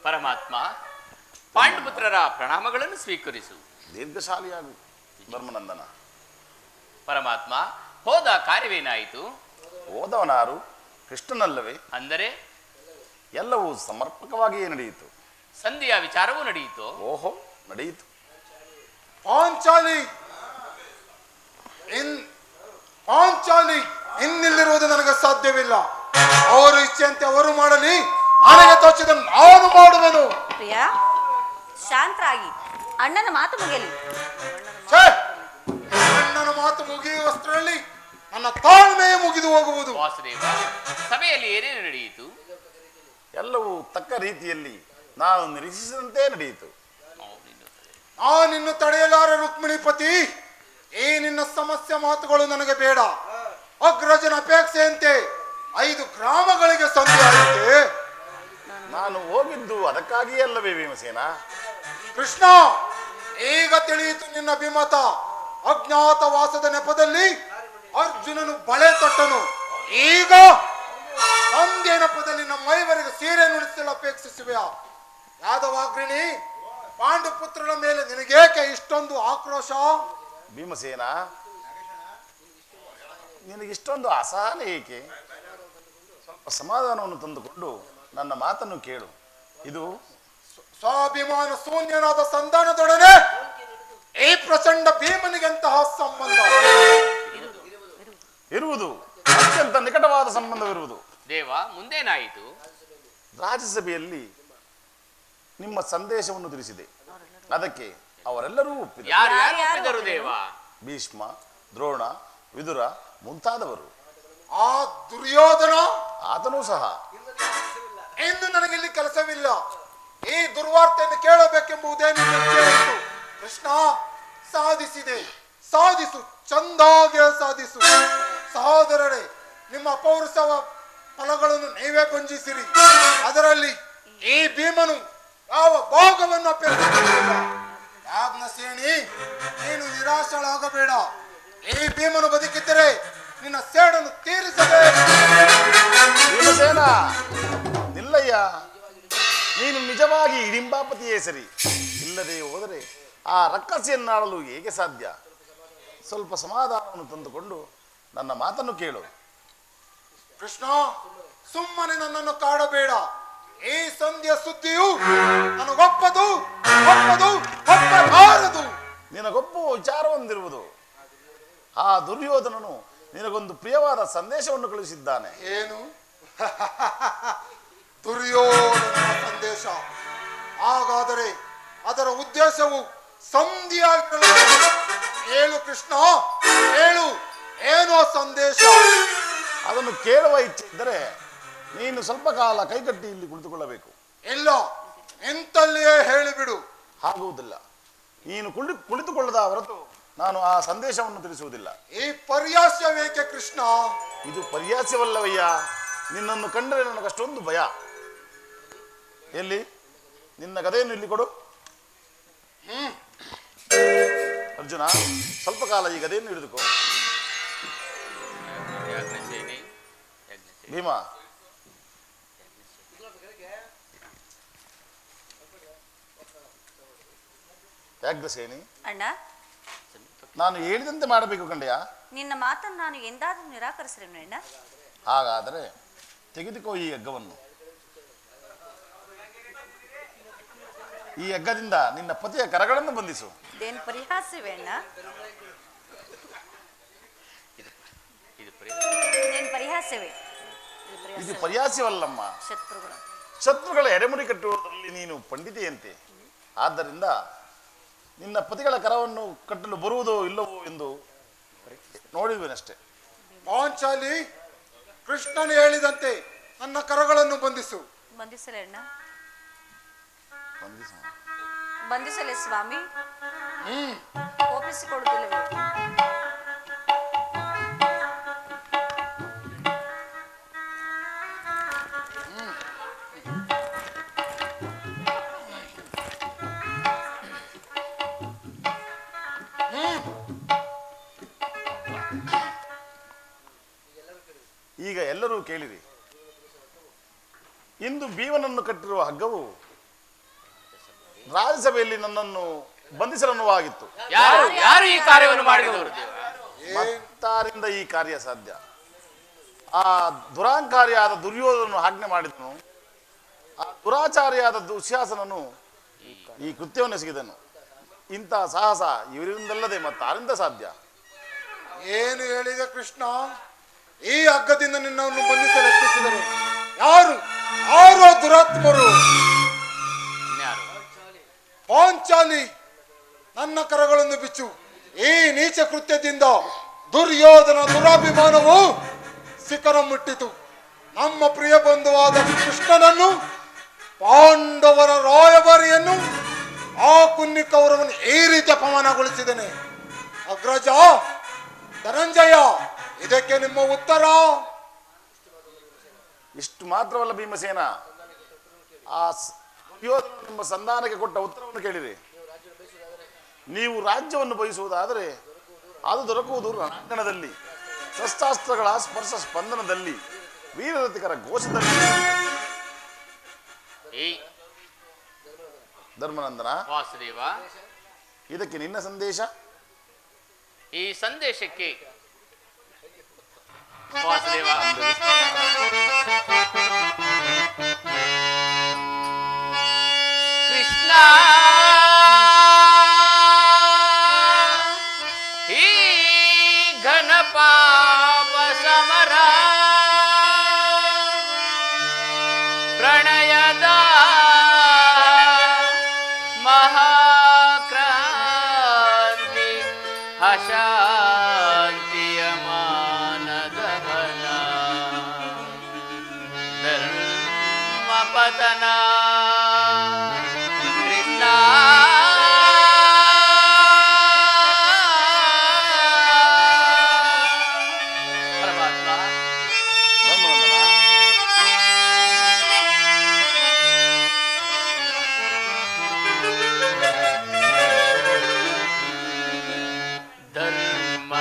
ಪರಮಾತ್ಮ, ಪಾಂಡುಪುತ್ರರ ಪ್ರಣಾಮಗಳನ್ನು ಸ್ವೀಕರಿಸು. ದೀರ್ಘಶಾಲಿಯಾಗು ಧರ್ಮನಂದನ. ಪರಮಾತ್ಮ, ಹೋದ ಕಾರ್ಯವೇನಾಯಿತು? ಹೋದವನಾರು ಕೃಷ್ಣನಲ್ಲವೇ? ಅಂದರೆ ಎಲ್ಲವೂ ಸಮರ್ಪಕವಾಗಿಯೇ ನಡೆಯಿತು. ಸಂಧಿಯ ವಿಚಾರವೂ ನಡೆಯಿತು. ಓಹೋ, ನಡೆಯಿತು. ಪಾಂಚಾಲಿ ಇನ್ನಿಲ್ಲಿರುವುದು ನನಗೆ ಸಾಧ್ಯವಿಲ್ಲ. ಅವರು ಇಚ್ಛೆಯಂತೆ ಅವರು ಮಾಡಲಿ, ನನಗೆ ತೋಚಿದನ್ನು ನಾನು ಮಾಡುವೆನು. ಪ್ರಿಯ, ಶಾಂತರಾಗಿ, ಅಣ್ಣನ ಮಾತು ಮುಗಿಯಲಿ. ಅಣ್ಣನ ಮಾತು ಮುಗಿಯುವಷ್ಟರಲ್ಲಿ ನನ್ನ ತಾಳ್ಮೆಯೇ ಮುಗಿದು ಹೋಗುವುದು. ವಾಸುದೇವ, ಸಭೆಯಲ್ಲಿ ಏನೇನು ನಡೆಯಿತು? ಎಲ್ಲವೂ ತಕ್ಕ ರೀತಿಯಲ್ಲಿ ನಾನು ನಿರೀಕ್ಷಿಸಿದಂತೆ ನಡೆಯಿತು. ನಾನಿನ್ನು ತಡೆಯಲಾರೆ ರುಕ್ಮಿಣಿಪತಿ. ಈ ನಿನ್ನ ಸಮಸ್ಯೆ ಮಾತುಗಳು ನನಗೆ ಬೇಡ. ಅಗ್ರಜನ ಅಪೇಕ್ಷೆಯಂತೆ 5 ಗ್ರಾಮಗಳಿಗೆ ಸಂಧಿ ಆಯಿತೆ. ನಾನು ಹೋಗಿದ್ದು ಅದಕ್ಕಾಗಿಯೇ ಅಲ್ಲವೇ ಭೀಮಸೇನ? ಕೃಷ್ಣ, ಈಗ ತಿಳಿಯಿತು ನಿನ್ನ ಅಭಿಮತ. ಅಜ್ಞಾತವಾಸದ ನೆಪದಲ್ಲಿ ಅರ್ಜುನನು ಬಳೆ ತೊಟ್ಟನು. ಈಗ ಸಂಧ್ಯೆ ನೆಪದಲ್ಲಿ ನಮ್ಮ ಮೈವರೆಗೆ ಸೀರೆ ನುಡಿಸಲು ಅಪೇಕ್ಷಿಸುವೆಯ? ಯಾದವಾಗ್ರಿಣಿ, ಪಾಂಡುಪುತ್ರನ ಮೇಲೆ ನಿನಗೇಕೆ ಇಷ್ಟೊಂದು ಆಕ್ರೋಶ? ಭೀಮಸೇನ, ನಿನಗಿಷ್ಟೊಂದು ಅಸಹನೆ ಏಕೆ? ಸ್ವಲ್ಪ ಸಮಾಧಾನವನ್ನು ತಂದುಕೊಂಡು ನನ್ನ ಮಾತನ್ನು ಕೇಳು. ಇದು ಸ್ವಾಭಿಮಾನ ಶೂನ್ಯನಾದ ಸಂಧಾನದೊಡನೆ ಈ ಪ್ರಚಂಡ ಭೀಮನಿಗೆಂತಹ ಸಂಬಂಧ ಇರುವುದು, ಅತ್ಯಂತ ನಿಕಟವಾದ ಸಂಬಂಧವಿರುವುದು. ದೇವ, ಮುಂದೇನಾಯಿತು? ರಾಜ್ಯಸಭೆಯಲ್ಲಿ ನಿಮ್ಮ ಸಂದೇಶವನ್ನು ತಿಳಿಸಿದೆ. ಅದಕ್ಕೆ ಅವರೆಲ್ಲರೂ ಒಪ್ಪಿದರು. ಯಾರು ಒಪ್ಪಿದರು ದೇವ? ಭೀಷ್ಮ, ದ್ರೋಣ, ವಿದುರ ಮುಂತಾದವರು. ಆ ದುರ್ಯೋಧನ ಆತನೂ ಸಹ. ಇನ್ನು ನನಗಿಲ್ಲಿ ಕೆಲಸವಿಲ್ಲ. ಈ ದುರ್ವಾರ್ತೆಯನ್ನು ಕೇಳಬೇಕೆಂಬುದೇ ನಿನ್ನ ಇಚ್ಛೆಯಿತ್ತು. ಕೃಷ್ಣ, ಸಾಧಿಸಿದೆ. ಸಾಧಿಸು, ಚಂದಾಗೆ ಸಾಧಿಸು. ಸಹೋದರರೇ, ನಿಮ್ಮ ಪೌರುಷವ ಫಲಗಳನ್ನು ನೀವೇ ಭಂಜಿಸಿರಿ. ಅದರಲ್ಲಿ ಈ ಭೀಮನು ಯಾವ ಭಾಗವನ್ನು ಅಪೇಕ್ಷಿಸುವುದಿಲ್ಲ. ಯಾಜ್ಞಸೇನಿ, ನೀನು ನಿರಾಶಳಾಗಬೇಡ. ಈ ಭೀಮನು ಬದುಕಿದ್ದರೆ ನಿನ್ನ ಸೇಡನ್ನು ತೀರಿಸಬೇಕು. ಭೀಮಸೇನ, ನಿಲ್ಲಯ್ಯ. ನೀನು ನಿಜವಾಗಿ ಹಿಡಿಂಬಾಪತಿಯೇ ಸರಿ. ಇಲ್ಲದೆ ಹೋದರೆ ಆ ರಕ್ಕಸಿಯನ್ನಾಡಲು ಹೇಗೆ ಸಾಧ್ಯ? ಸ್ವಲ್ಪ ಸಮಾಧಾನವನ್ನು ತಂದುಕೊಂಡು ನನ್ನ ಮಾತನ್ನು ಕೇಳು. ಕೃಷ್ಣ, ಸುಮ್ಮನೆ ನನ್ನನ್ನು ಕಾಡಬೇಡ. ಈ ಸಂಧ್ಯಾ ಸುದ್ದಿಯು ನನಗೊಪ್ಪದು ಒಪ್ಪಬಾರದು. ನಿನಗೊಪ್ಪ ಬಂದಿರುವುದು. ಆ ದುರ್ಯೋಧನನು ನಿನಗೊಂದು ಪ್ರಿಯವಾದ ಸಂದೇಶವನ್ನು ಕಳುಹಿಸಿದ್ದಾನೆ. ಏನು? ದುರ್ಯೋಧನ ಸಂದೇಶ? ಹಾಗಾದರೆ ಅದರ ಉದ್ದೇಶವು ಸಂಧಿಯಾಗಿ ಹೇಳು ಕೃಷ್ಣ, ಹೇಳು, ಏನು ಆ ಸಂದೇಶ? ಅದನ್ನು ಕೇಳುವ ಇಚ್ಛೆ ಇದ್ದರೆ ನೀನು ಸ್ವಲ್ಪ ಕಾಲ ಕೈಕಟ್ಟಿ ಇಲ್ಲಿ ಕುಳಿತುಕೊಳ್ಳಬೇಕು. ಇಲ್ಲ, ಎಂತಲ್ಲಿಯೇ ಹೇಳಿಬಿಡು. ಆಗುವುದಿಲ್ಲ. ನೀನು ಕುಳಿತುಕೊಳ್ಳದ ಹೊರತು ನಾನು ಆ ಸಂದೇಶವನ್ನು ತಿಳಿಸುವುದಿಲ್ಲ. ಈ ಪರ್ಯಾಸವೇಕೆ ಕೃಷ್ಣ? ಇದು ಪರ್ಯಾಸವಲ್ಲವಯ್ಯ. ನಿನ್ನನ್ನು ಕಂಡರೆ ನನಗಷ್ಟೊಂದು ಭಯ. ಎಲ್ಲಿ ನಿನ್ನ ಗದೆಯನ್ನು ಇಲ್ಲಿ ಕೊಡು. ಅರ್ಜುನ, ಸ್ವಲ್ಪ ಕಾಲ ಈ ಗದೆಯನ್ನು ಹಿಡಿದುಕೋ. ಭೀಮ, ಯಾಗ್ರಸೇನಿ, ಅಣ್ಣ, ನಾನು ಹೇಳಿದಂತೆ ಮಾಡಬೇಕು ಕಂಡೆಯಾ? ನಿನ್ನ ಮಾತನ್ನು ನಾನು ಎಂದಾದ್ರೂ ನಿರಾಕರಿಸಿರೇನು ಅಣ್ಣ? ಹಾಗಾದರೆ ತೆಗೆದುಕೋ ಈ ಹಗ್ಗವನ್ನು. ಈ ಹಗ್ಗದಿಂದ ನಿನ್ನ ಪತಿಯ ಕರಗಳನ್ನು ಬಂಧಿಸು. ಇದೇನು ಪರಿಹಾಸವೇ ಅಣ್ಣ? ಇದೇನು ಪರಿಹಾಸವೇ? ಇದು ಪರ್ಯಾಸವಲ್ಲಮ್ಮ. ಶತ್ರುಗಳು ಶತ್ರುಗಳ ಎಡೆಮುಡಿ ಕಟ್ಟುವುದರಲ್ಲಿ ನೀನು ಪಂಡಿತೆಯಂತೆ. ಆದ್ದರಿಂದ ನಿನ್ನ ಪತಿಗಳ ಕರವನ್ನು ಕಟ್ಟಲು ಬರುವುದೋ ಇಲ್ಲವೋ ಎಂದು ನೋಡಿರುವೆನಷ್ಟೇ. ಪಾಂಚಾಲಿ, ಕೃಷ್ಣನು ಹೇಳಿದಂತೆ ನನ್ನ ಕರಗಳನ್ನು ಬಂಧಿಸು. ಬಂಧಿಸಲೇ ಅಣ್ಣ? ಬಂಧಿಸು. ಬಂಧಿಸಲೇ ಸ್ವಾಮಿ? ಕೋಪಿಸಿಕೊಳ್ಳುವುದಿಲ್ಲವೇ? ಈಗ ಎಲ್ಲರೂ ಕೇಳಿರಿ. ಇಂದು ಭೀಮನನ್ನು ಕಟ್ಟಿರುವ ಹಗ್ಗವು ರಾಜ್ಯಸಭೆಯಲ್ಲಿ ನನ್ನನ್ನು ಬಂಧಿಸಲನ್ನುವಾಗಿತ್ತು. ಯಾರು ಈ ಕಾರ್ಯವನ್ನು ಮಾಡಿದವರು? ಮತ್ತಾರಿಂದ ಈ ಕಾರ್ಯ ಸಾಧ್ಯ? ಆ ದುರಾಂಕಾರಿಯಾದ ದುರ್ಯೋಧನನು ಆಜ್ಞೆ ಮಾಡಿದನು. ಆ ದುರಾಚಾರಿಯಾದ ದುಶ್ಯಾಸನನು ಈ ಕೃತ್ಯವನ್ನು ಎಸಗಿದನು. ಇಂಥ ಸಾಹಸ ಇವರಿಂದಲ್ಲದೆ ಮತ್ತಾರಿಂದ ಸಾಧ್ಯ? ಏನು ಹೇಳಿದೆ ಕೃಷ್ಣ? ಈ ಹಗ್ಗದಿಂದ ನಿನ್ನನ್ನು ಬಂಧಿಸಲು ಯತ್ನಿಸಿದರೆ ಯಾರು ಯಾರು ದುರಾತ್ಮರು? ಪಾಂಚಾಲಿ, ನನ್ನ ಕರಗಳನ್ನು ಬಿಚ್ಚು. ಈ ನೀಚ ಕೃತ್ಯದಿಂದ ದುರ್ಯೋಧನ ದುರಾಭಿಮಾನವು ಶಿಖರ ಮುಟ್ಟಿತು. ನಮ್ಮ ಪ್ರಿಯ ಬಂಧುವಾದ ಕೃಷ್ಣನನ್ನು, ಪಾಂಡವರ ರಾಯಭಾರಿಯನ್ನು, ಆ ಕುನ್ನಿ ಕೌರವನು ಈ ರೀತಿ ಅಪಮಾನಗೊಳಿಸಿದ್ದೇನೆ. ಅಗ್ರಜ ಧನಂಜಯ, ಇದಕ್ಕೆ ನಿಮ್ಮ ಉತ್ತರ? ಇಷ್ಟು ಮಾತ್ರವಲ್ಲ ಭೀಮಸೇನ, ಆ ದುರ್ಯೋಧನ ನಿಮ್ಮ ಸಂಧಾನಕ್ಕೆ ಕೊಟ್ಟ ಉತ್ತರವನ್ನು ಕೇಳಿರಿ. ನೀವು ರಾಜ್ಯವನ್ನು ಬಯಸುವುದಾದರೆ ಅದು ದೊರಕುವುದು ರಣಾಂಗಣದಲ್ಲಿ, ಶಸ್ತ್ರಾಸ್ತ್ರಗಳ ಸ್ಪರ್ಶ ಸ್ಪಂದನದಲ್ಲಿ, ವೀರರತಿಕರ ಘೋಷದಲ್ಲಿ. ಧರ್ಮನಂದನ, ವಾಸುದೇವ, ಇದಕ್ಕೆ ನಿನ್ನ ಸಂದೇಶ? ಈ ಸಂದೇಶಕ್ಕೆ ವಾಸುದೇವ, ಕೃಷ್ಣ ಈ ಘನಪಾಪ ಸಮರ ಪ್ರಣಯದ ಮಹಾಕ್ರಾಂತಿ ಅಶಾಂತಿಯ ಮಾನದಹನ ಧರ್ಮ ಪತನ ಕೃಷ್ಣ ಪರಮಾತ್ಮ. ಧರ್ಮನಂದನ, ಧರ್ಮ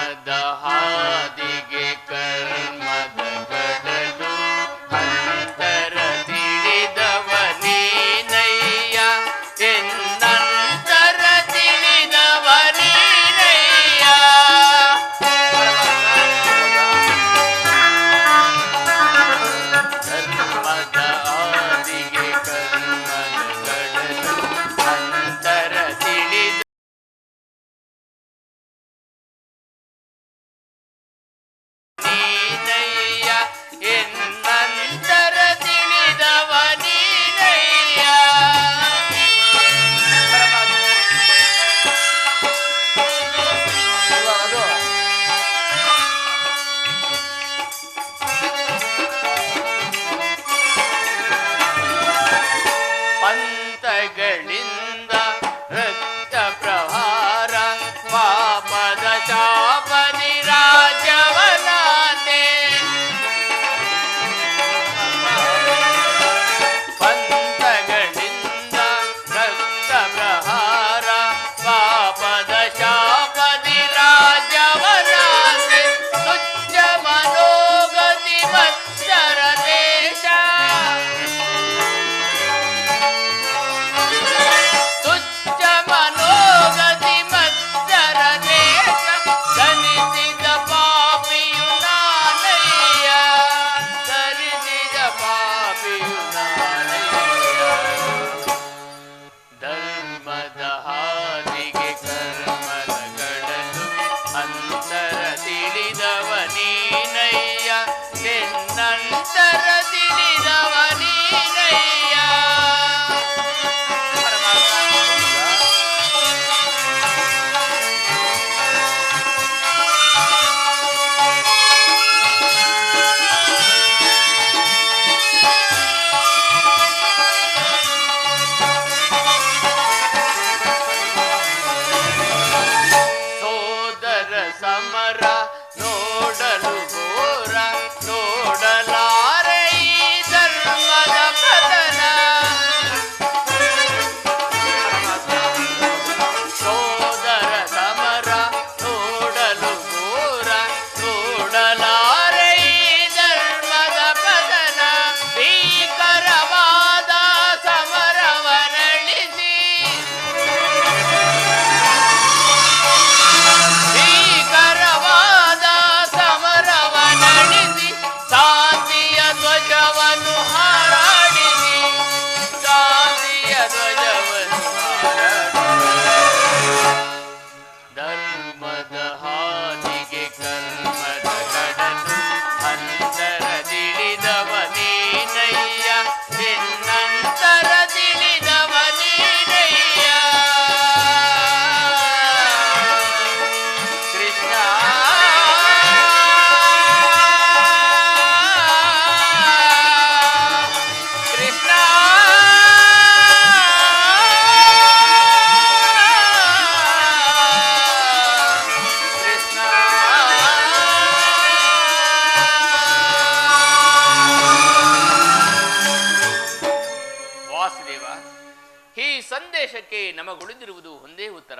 ನಮಗುಳಿದಿರುವುದು ಒಂದೇ ಉತ್ತರ,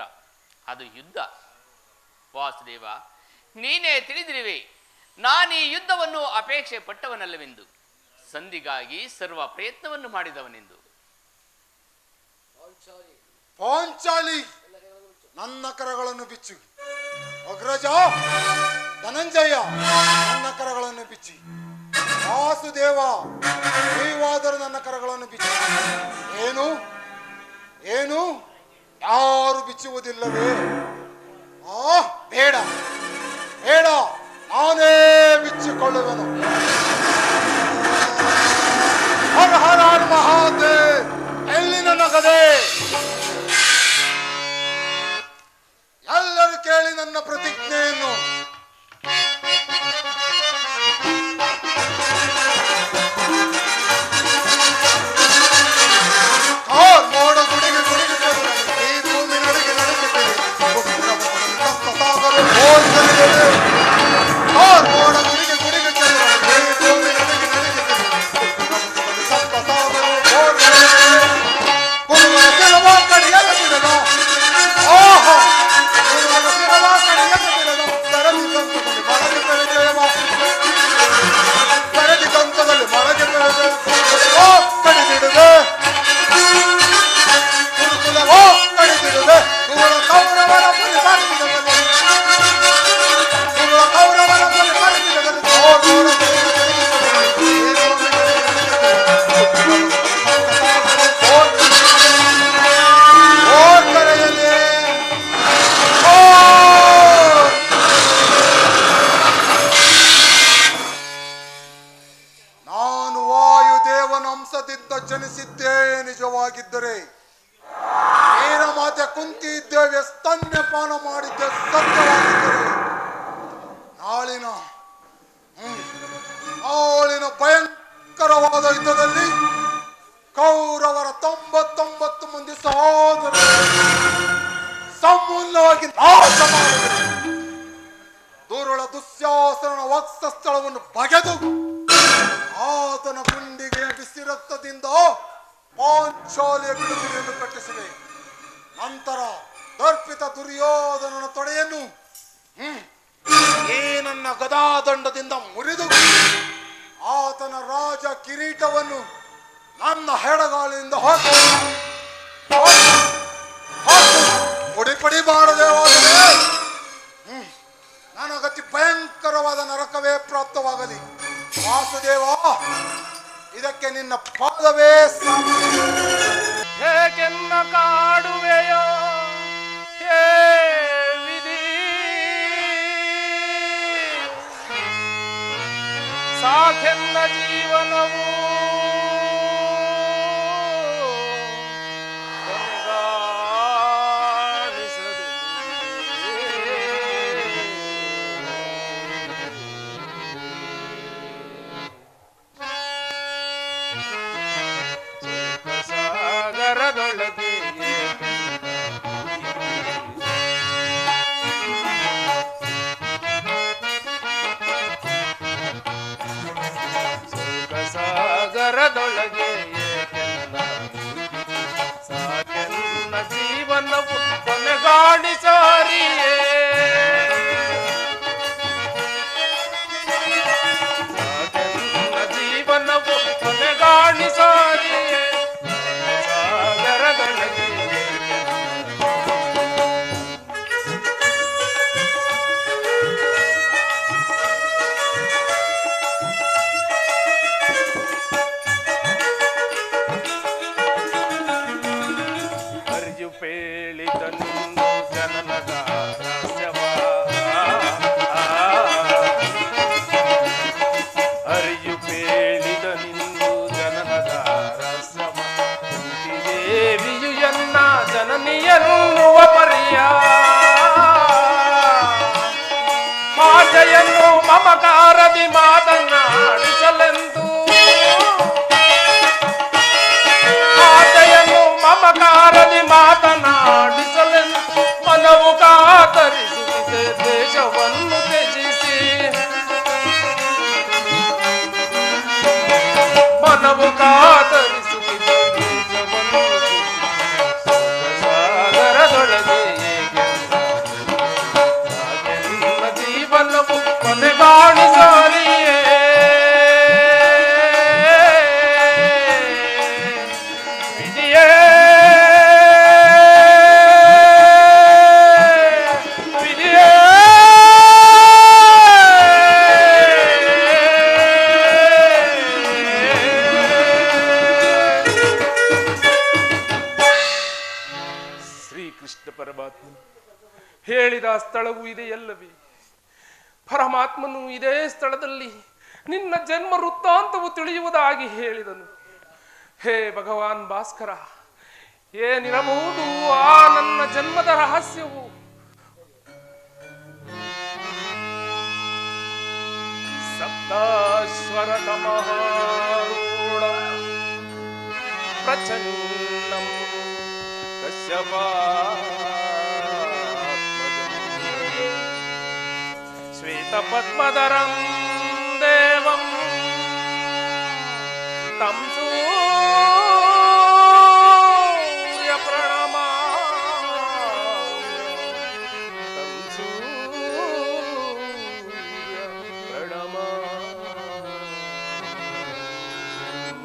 ಅದು ಯುದ್ಧ. ವಾಸುದೇವ, ನೀನೇ ತಿಳಿದಿರುವೆ ನಾನು ಈ ಯುದ್ಧವನ್ನು ಅಪೇಕ್ಷೆ ಪಟ್ಟವನಲ್ಲವೆಂದು, ಸಂಧಿಗಾಗಿ ಸರ್ವ ಪ್ರಯತ್ನವನ್ನು ಮಾಡಿದವನೆಂದು. ಪಾಂಚಾಲಿ, ನನ್ನ ಕರಗಳನ್ನು ಬಿಚ್ಚು. ಅಗ್ರಜ ಧನಂಜಯ, ನನ್ನ ಕರಗಳನ್ನು ಬಿಚ್ಚಿ. ವಾಸುದೇವ, ನೀವಾದರೂ ನನ್ನ ಕರಗಳನ್ನು ಬಿಚ್ಚಿ. ಏನು ಏನು ಯಾರು ಬಿಚ್ಚುವುದಿಲ್ಲವೇ? ಬೇಡ ಬೇಡ, ನಾನೇ ಬಿಚ್ಚಿಕೊಳ್ಳುವೆನು. ಹರ ಹರ ಮಹಾದೇವ್, ಎಲ್ಲಿ ನನ್ನ ಗದೆ? ಎಲ್ಲರೂ ಕೇಳಿ ನನ್ನ ಪ್ರತಿಜ್ಞೆಯನ್ನು. ಮೋಡ ಗುಡಿಗೆ ಗುಡಿಗೆ ಈ ಭೂಮಿ ನಡಿಗೆ ನಡುಗುತ್ತದೆ. ಮೋಡ ಗುಡಿಗೆ ಗುಡಿಗೆ ಈ ಭೂಮಿ ನಡಿಗೆ ನಡುಗುತ್ತದೆ. ಗುರುಗಳ ಕೆಲವ ಕಡಿಯಲ್ಲ ಬಿಡದ. ಓಹೋ, ಗುರುಗಳ ಕೆಲವ ಕಡಿಯಲ್ಲ ಬಿಡದ. ಸರದಿ ಕಂತದಲ್ಲಿ ಮಳಗೆ ಬೆಳೆದೇವ, ಸರದಿ ಕಂತದಲ್ಲಿ ಮಳಗೆ ಬೆಳೆದೆ ಕಡಿದಿಡುವೆ. ಗುರುಕುಲವೋ ಕಡಿದಿಡುವೆ. ಗುರುಗಳ ಕೌರವರ ಬಲಿ ಮಾಡಿಸಿದವನು, ಗುರುಗಳ ಕೌರವರ ಬಲಿ ಮಾಡಿಸಿದವನು. ನಾನು ವಾಯುದೇವನ ಅಂಶದಿಂದ ಜನಿಸಿದ್ದೇ ನಿಜವಾಗಿದ್ದರೆ, ವೀರ ಮಾತೆ ಕುಂತಿ ದೇವಿಯ ಸ್ತನ್ಯಪಾನ ಮಾಡಿದ್ದೆ ಸತ್ಯವಾಗಿದ್ದರೆ, ನಾಳಿನ ಭಯಂಕರವಾದ ಯುದ್ಧದಲ್ಲಿ ಕೌರವರ 99 ಮಂದಿ ಸಹೋದರರು ಸಮೂಲವಾಗಿ ನಾಶ ಮಾಡಿದರು. ದುರುಳ ದುಶ್ಯಾಸನ ವಕ್ಷಸ್ಥಳವನ್ನು ಬಗೆದು ಆತನ ಗುಂಡಿಗೆ ಬಿಸಿ ರಕ್ತದಿಂದ ಪಾಂಚಾಲಿಯ ಬಿಡುಗಡೆಯನ್ನು ಕಟ್ಟಿಸಿದೆ. ನಂತರ ದರ್ಪಿತ ದುರ್ಯೋಧನನ ತೊಡೆಯನ್ನು ಈ ನನ್ನ ಗದಾದಂಡದಿಂದ ಮುರಿದು ಆತನ ರಾಜ ಕಿರೀಟವನ್ನು ನನ್ನ ಹೆಡಗಾಲಿಯಿಂದ ಹಾಕಿ ಪುಡಿ ಪುಡಿ ಮಾಡದೆ ಹೋದರೆ ನನಗತಿ ಭಯಂಕರವಾದ ನರಕವೇ ಪ್ರಾಪ್ತವಾಗಲಿ. ವಾಸುದೇವ, ಇದಕ್ಕೆ ನಿನ್ನ ಪಾದವೇ ಸಾಕು. ಹೇಗೆನ್ನ ಕಾಡುವೆಯೋ ಹೇ ವಿಧಿ, ಸಾಕೆನ್ನ ಜೀವನವು ಸಾಗರದೊಳಗೆ ಸಾಗರದೊಳಗೆ ಸಾಕೆನ್ನ ಜೀವನವು ಕೊನೆಗಾಣಿಸಾರಿಯೇ, ಸಾಕೆನ್ನ ಜೀವನವು ಕೊನೆಗಾಣಿಸಾರಿಯೇ, ಸಾಗರದೊಳಗೆ ಪೇಳಿದನಿಂದು ಜನನದ ರಹಸ್ಯವ, ಅರಿಯು ಪೇಳಿದನಿಂದು ಜನನದ ರಹಸ್ಯವ, ದೇವಿಯು ಎನ್ನ ಜನನಿಯನ್ನುವ ಪರಿಯ, ಮಾತೆಯನ್ನು ಮಮಕಾರದಿ ಮಾತನಾಡಿಸಲೆಂದು, ಮಾತೆಯನ್ನು ಮಮಕಾರದಿ ಮಾತನಾಡಿಸಲೆಂದು ಮನವು ಕಾತರಿಸುತ್ತಿದೆ ದೇಶವನ್ನು ತ್ಯಜಿಸಿ, ಮನವು ಕಾತರಿಸುತ್ತಿದೆ ದೇಶವನ್ನು ತ್ಯಜಿಸಿ. ಹೇಳಿದ ಸ್ಥಳವೂ ಇದೆಯಲ್ಲವೇ? ಪರಮಾತ್ಮನು ಇದೇ ಸ್ಥಳದಲ್ಲಿ ನಿನ್ನ ಜನ್ಮ ವೃತ್ತಾಂತವು ತಿಳಿಯುವುದಾಗಿ ಹೇಳಿದನು. ಹೇ ಭಗವಾನ್ ಭಾಸ್ಕರ, ಏನಿರಬಹುದು ಆ ನನ್ನ ಜನ್ಮದ ರಹಸ್ಯವು? ಸಪ್ತಾಶ್ವರದ ಮಹಾರೂಢಂ ಪ್ರಚಂಡಂ ಕಶ್ಯಪಾತ್ಮಜಂ ಶ್ವೇತಪದ್ಮಧರಂ ದೇವಂ तं सूर्य प्रणमाम्यहं तं सूर्य ಪ್ರಣಮಾಮ್ಯಹಂ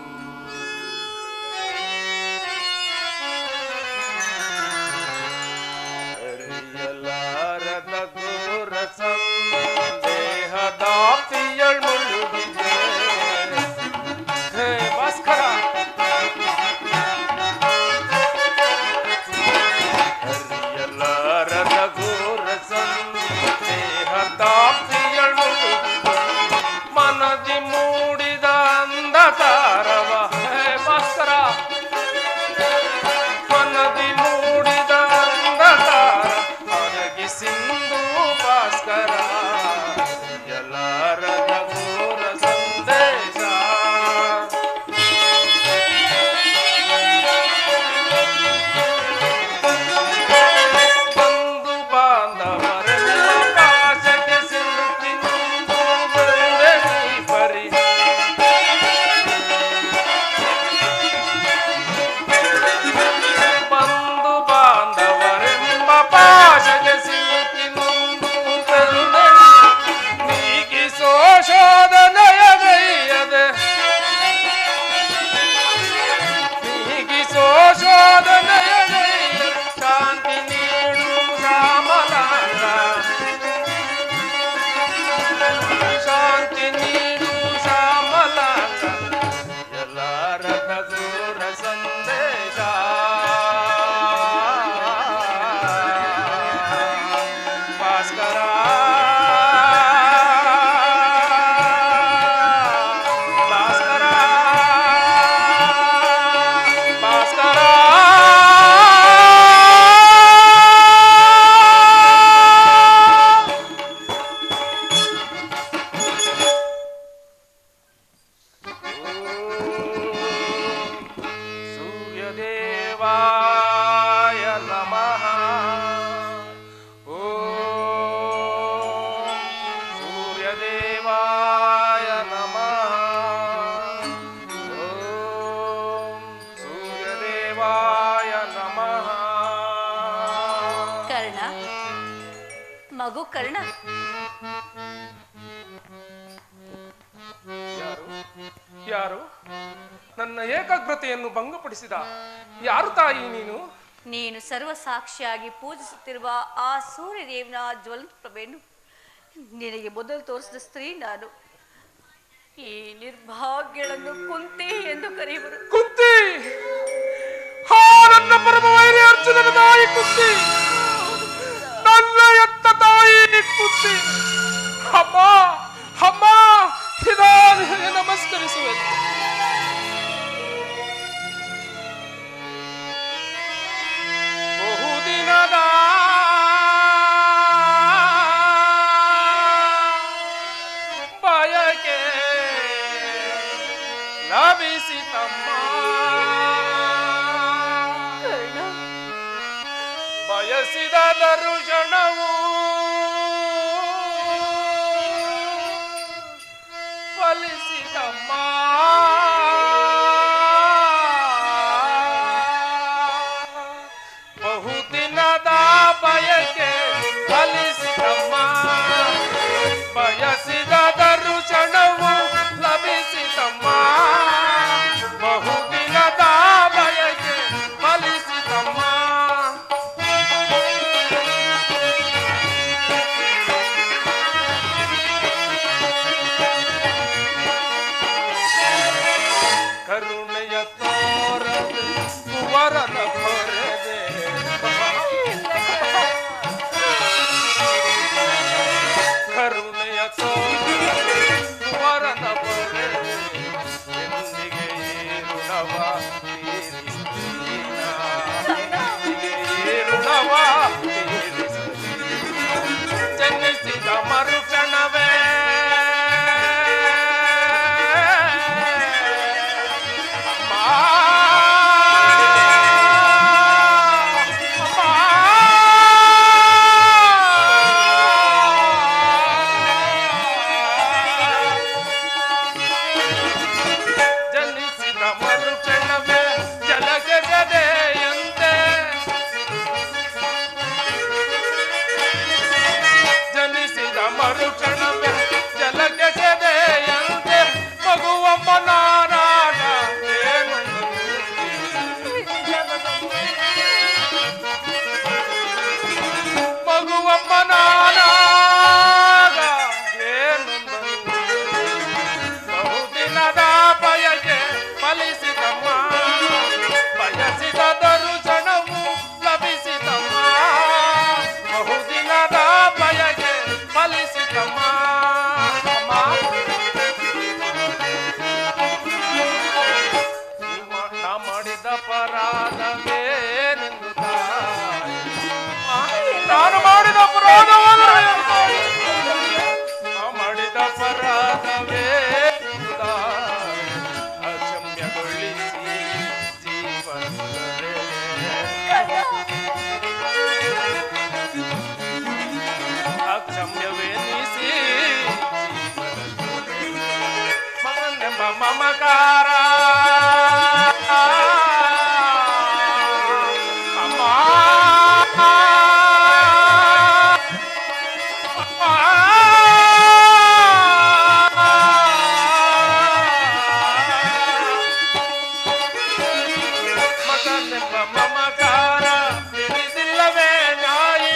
ಹರಿಯಲಾರದ ಘೋರ ಸಂದೇಹದಾಪ್ತಿಯಳ್ ಮುಳುಗಿದೆ. ಹೇ ಭಾಸ್ಕರ, ಹರಿಯಲಾರದ ಘೋರ ಸಂದೇಹದಾಪ್ತಿಯಳ್ ಮುಳುಗಿದೆ. ಮನದಿ ಮೂಡಿದ ಅಂಧಕಾರವ, ಹೇ ಭಾಸ್ಕರ, ಮನದಿ ಮೂಡಿದ ಅಂಧಕಾರ ಹೊರಗಿ ಸಿಂಧು ಭಾಸ್ಕರ. ಹರಿಯಲಾರದ ಘೋರ ಸಂದೇಶ ಬಂಧು ಬಾಂಧವರೆಲ್ಲ ಪಾಶಕ್ಕೆ ಸಿಲುಕಿ ನೊಂದು ಬಂದೆ ನೀ ಪರಿ. ಬಂಧು ಬಾಂಧವರೆಂಬ ಪಾಶಕ್ಕೆ ಸಿಲುಕಿ ನೊಂದು ಬಂದೆ ನೀಗಿಸೋ ಶೋಧನೆಯ ಗೈಯದೆ, ನೀಗಿಸೋ ಶೋಧನೆಯ ಗೈಯದೆ ಶಾಂತಿ ನೀಡು ಶ್ಯಾಮಲಾಂಗ, ಶಾಂತಿ ನೀಡು ಶ್ಯಾಮಲಾಂಗ. ಎಲ್ಲಾರದ ಘೋರ ಸಂದೇಶ ಭಾಸ್ಕರ, ಭಾಸ್ಕರ, ಭಾಸ್ಕರ. ಸೂರ್ಯದೇವಾಯ ನಮಃ. ಓಂ ಸೂರ್ಯದೇವಾಯ ನಮಃ. ಓಂ ಸೂರ್ಯದೇವಾಯ ನಮಃ. ಕರ್ಣ, ಮಗು ಕರ್ಣ, ಯಾರು ನನ್ನ ಏಕಾಗ್ರತೆಯನ್ನು ಭಂಗಪಡಿಸಿದ? ಯಾರು ತಾಯಿ ನೀನು? ನೀನು ಸರ್ವ ಸಾಕ್ಷಿಯಾಗಿ ಪೂಜಿಸುತ್ತಿರುವ ಆ ಸೂರ್ಯದೇವನ ಜ್ವಲಂತ ಪ್ರಭೆಯನ್ನು ನಿನಗೆ ಮೊದಲು ತೋರಿಸಿದ ಸ್ತ್ರೀ ನಾನು. ಈ ನಿರ್ಭಾಗ್ಯಳನ್ನು ಕುಂತಿ ಎಂದು ಕರೆಯುವರು. ಕುಂತಿ, ಹಾ ನನ್ನ ಪರಮ ವೈರಿ ಅರ್ಜುನನ ತಾಯಿ ಕುಂತಿ, ನನ್ನ ಎತ್ತ ತಾಯಿ ಕುಂತಿ. ಅಮ್ಮ, ಅಮ್ಮ, ಇದಾ ನಿನಗೆ ನಮಸ್ಕರಿಸುವೆ. ಬಹುದಿನದ ಬಯಕೆ ಲಭಿಸಿತಮ್ಮ, ಬಯಸಿದ ದರ್ಶನವು ಫಲಿಸಿತಮ್ಮ. ಬಹುದಿನದ ಬಯಕೆ ಫಲಿಸಿತಮ್ಮ, ಬಯಸಿದ ದರ್ಶನವು ಲಭಿಸಿತಮ್ಮ. ಬಹುದಿನದ ಬಯಕೆ ಫಲಿಸಿತಮ್ಮ. ಕರುಣೆಯ ತೋರದೆ ಕುವರನ ಹೊರದೆ, ದರುಕ್ಷಣವೇ ಜಲಕ್ಕೆ ಸೆದೆಯಂತೆ ಮಗುವಮ್ಮ ನಾನಾಗ ಏನೊಂದು ಮಗುವಮ್ಮ ನಾನಾಗ ಏನೊಂದು ಬಹುದಿನದ ಬಯಕೆ ಫಲಿಸಿದಮ್ಮ ಬಯಸಿದ ದರುಶನವು ಲಭಿಸಿದಮ್ಮ ಬಹುದಿನದ ಬಯಕೆ ಫಲಿಸಿದಮ್ಮ ಅಮ್ಮ ನಾ ಮಾಡಿದ ಅಪರಾಧವೇನೆಂದು ತಾಯಿ ನಾನು ಮಾಡಿದ ಅಪರಾಧವನ್ನು ನಾ ಮಾಡಿದ ಅಪರಾಧವೇನೆಂದು ತಾಯಿ ಅಕ್ಷಮ್ಯಗೊಳಿಸಿ ಜೀವನವೇ ಅಕ್ಷಮ್ಯವೆನಿಸಿ ಮಗನೆಂಬ ಮಮಕಾರ ಅಮ್ಮ ಮಗನೆಂಬ ಮಮಕಾರ ತಿಳಿದಿಲ್ಲವೇ ನಾಯಿ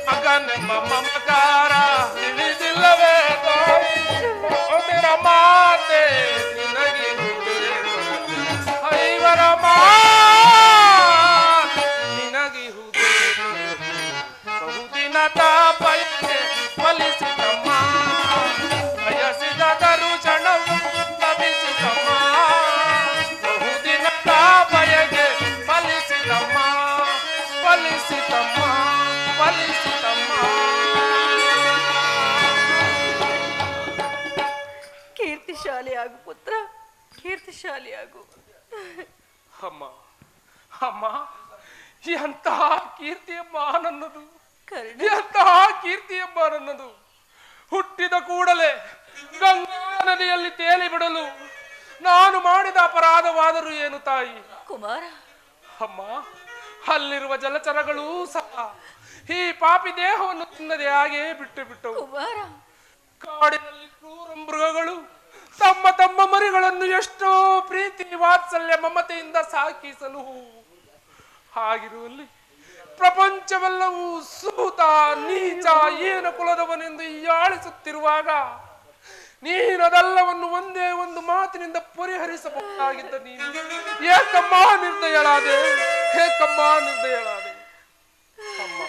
ಮಗನೆಂಬ ಮಮಕಾರ ತಿಳಿದಿಲ್ಲವೇ ತಾಯಿ ಒಬ್ಬರ ಮಾತೆ ನಿನಗೆ ಐವರ ನಿನಗಿಹುದೇ ಬಹುದಿನ ತಾಪಯಕ್ಕೆ ಫಲಿಸಿದಮ್ಮ ಬಯಸಿದ ದರುಶನವು ಲಭಿಸಿದಮ್ಮ ಬಹುದಿನ ತಾಪಯಕ್ಕೆ ಫಲಿಸಿದಮ್ಮ ಫಲಿಸಿದಮ್ಮ ಫಲಿಸಿದಮ್ಮ ಕೀರ್ತಿಶಾಲಿಯಾಗು ಪುತ್ರ, ಕೀರ್ತಿಶಾಲಿಯಾಗು. ಅಮ್ಮ ಅಮ್ಮ ಎಂತಹ ಕೀರ್ತಿಯಮ್ಮ ನನ್ನದು ಕರ್ಣ, ಎಂತಹ ಕೀರ್ತಿಯಮ್ಮ ನನ್ನದು ಹುಟ್ಟಿದ ಕೂಡಲೇ ಗಂಗಾ ನದಿಯಲ್ಲಿ ತೇಲಿ ಬಿಡಲು ನಾನು ಮಾಡಿದ ಅಪರಾಧವಾದರೂ ಏನು ತಾಯಿ ಕುಮಾರ, ಅಮ್ಮ ಅಲ್ಲಿರುವ ಜಲಚರಗಳೂ ಸಹ ಈ ಪಾಪಿ ದೇಹವನ್ನು ತಿನ್ನದೆ ಹಾಗೆ ಬಿಟ್ಟು ಬಿಟ್ಟವು ಕುಮಾರ, ಕಾಡಿನಲ್ಲಿ ಕ್ರೂರ ಮೃಗಗಳು ತಮ್ಮ ತಮ್ಮ ಮರಿಗಳನ್ನು ಎಷ್ಟೋ ಪ್ರೀತಿ ವಾತ್ಸಲ್ಯ ಮಮತೆಯಿಂದ ಸಾಕಿಸಲು ಹಾಗಿರುವಲ್ಲಿ ಪ್ರಪಂಚವೆಲ್ಲವೂ ಸೂತ ನೀಚ ಏನ ಕುಲದವನೆಂದು ಹೀಯಾಳಿಸುತ್ತಿರುವಾಗ ನೀನದೆಲ್ಲವನ್ನು ಒಂದೇ ಒಂದು ಮಾತಿನಿಂದ ಪರಿಹರಿಸಬಹುದಾಗಿದ್ದ ನೀನು ಏಕಮ್ಮ ನಿರ್ದಯಳಾದೆ, ಏಕಮ್ಮ ನಿರ್ದಯಳಾದೆ. ಅಮ್ಮ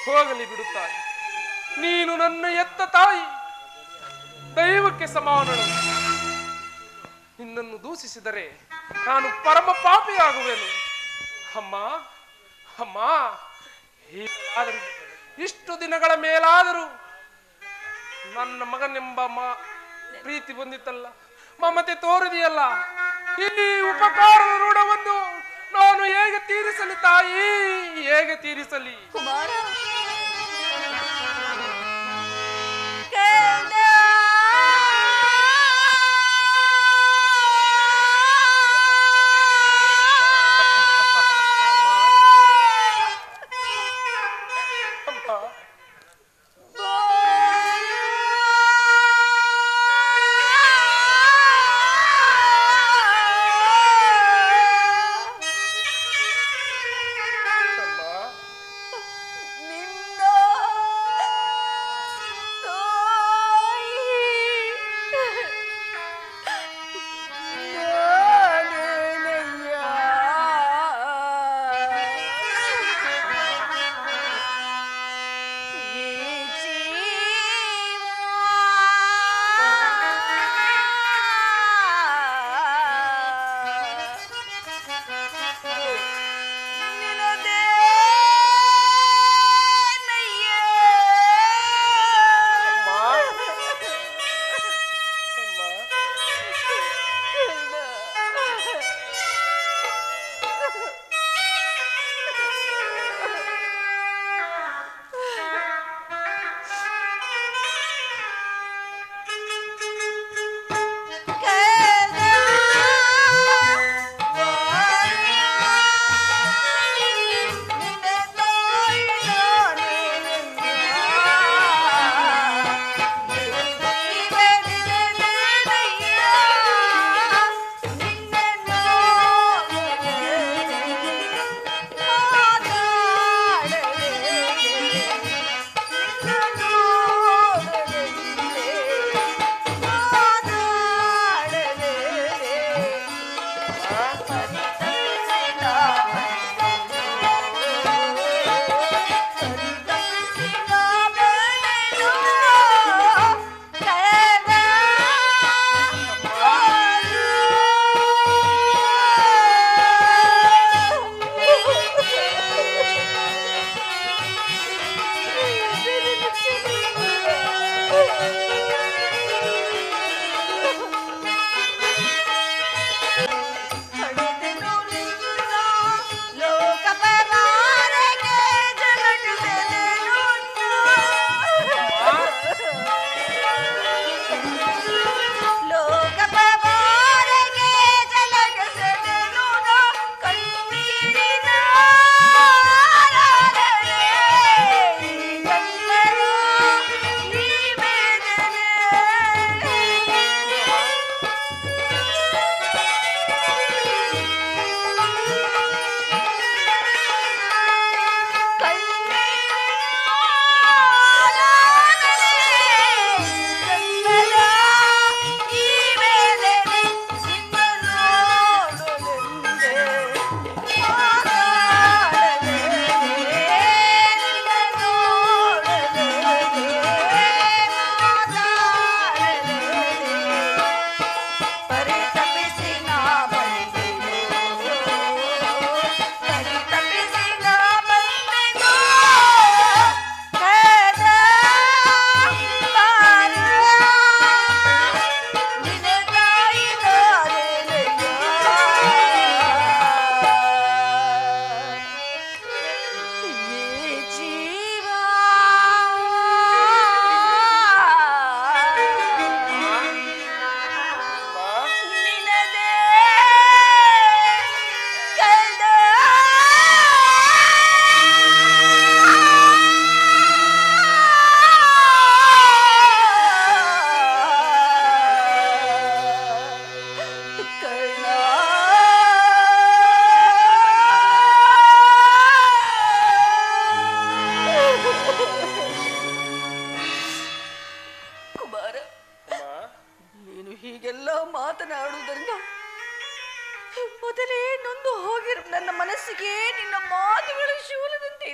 ಹೋಗಲಿ ಬಿಡುತ್ತಾಯಿ, ನೀನು ನನ್ನ ಎತ್ತ ತಾಯಿ, ದೈವಕ್ಕೆ ಸಮಾನಳು. ನಿನ್ನನ್ನು ದೂಷಿಸಿದರೆ ನಾನು ಪರಮ ಪಾಪಿಯಾಗುವೆನು. ಅಮ್ಮ ಅಮ್ಮ ಹೀಗಾದರೂ ಇಷ್ಟು ದಿನಗಳ ಮೇಲಾದರೂ ನನ್ನ ಮಗನೆಂಬ ಪ್ರೀತಿ ಬಂದಿತ್ತಲ್ಲ, ಮಮತೆ ತೋರಿದೆಯಲ್ಲ, ಈ ಉಪಕಾರದ ಋಣವನ್ನು ನಾನು ಹೇಗೆ ತೀರಿಸಲಿ ತಾಯಿ, ಹೇಗೆ ತೀರಿಸಲಿ? ಕುಮಾರ,